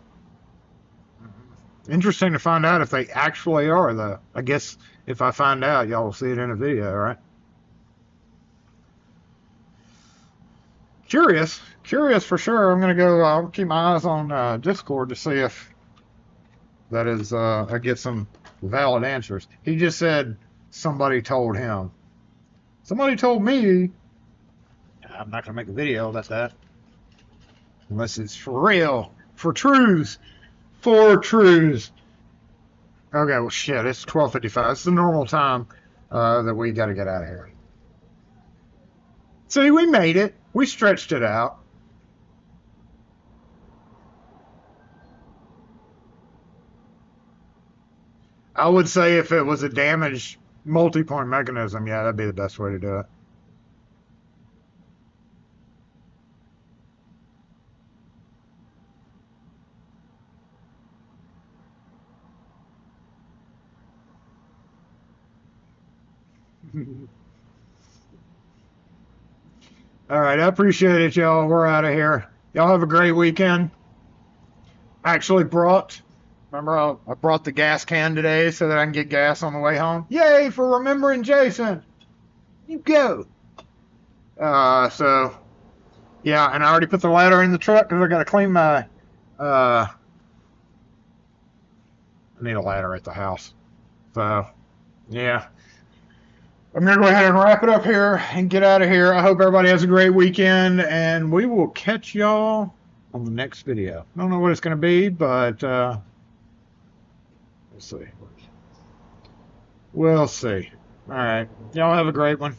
interesting to find out if they actually are, though. I guess if I find out, y'all will see it in a video, right? Curious for sure. I'm gonna go. I'll keep my eyes on Discord to see if that is I get some valid answers. He just said somebody told him. Somebody told me. I'm not gonna make a video about that unless it's for real, for truths, for truths. Okay, well shit, it's 12:55. It's the normal time that we got to get out of here. See, we made it. We stretched it out. I would say if it was a damaged multi-point mechanism, yeah, that'd be the best way to do it. All right, I appreciate it, y'all. We're out of here. Y'all have a great weekend. I actually remember I brought the gas can today so that I can get gas on the way home. Yay for remembering Jason. You go. So, yeah, and I already put the ladder in the truck because I got to clean my, I need a ladder at the house. So, yeah. I'm going to go ahead and wrap it up here and get out of here. I hope everybody has a great weekend, and we will catch y'all on the next video. I don't know what it's going to be, but we'll see. We'll see. All right. Y'all have a great one.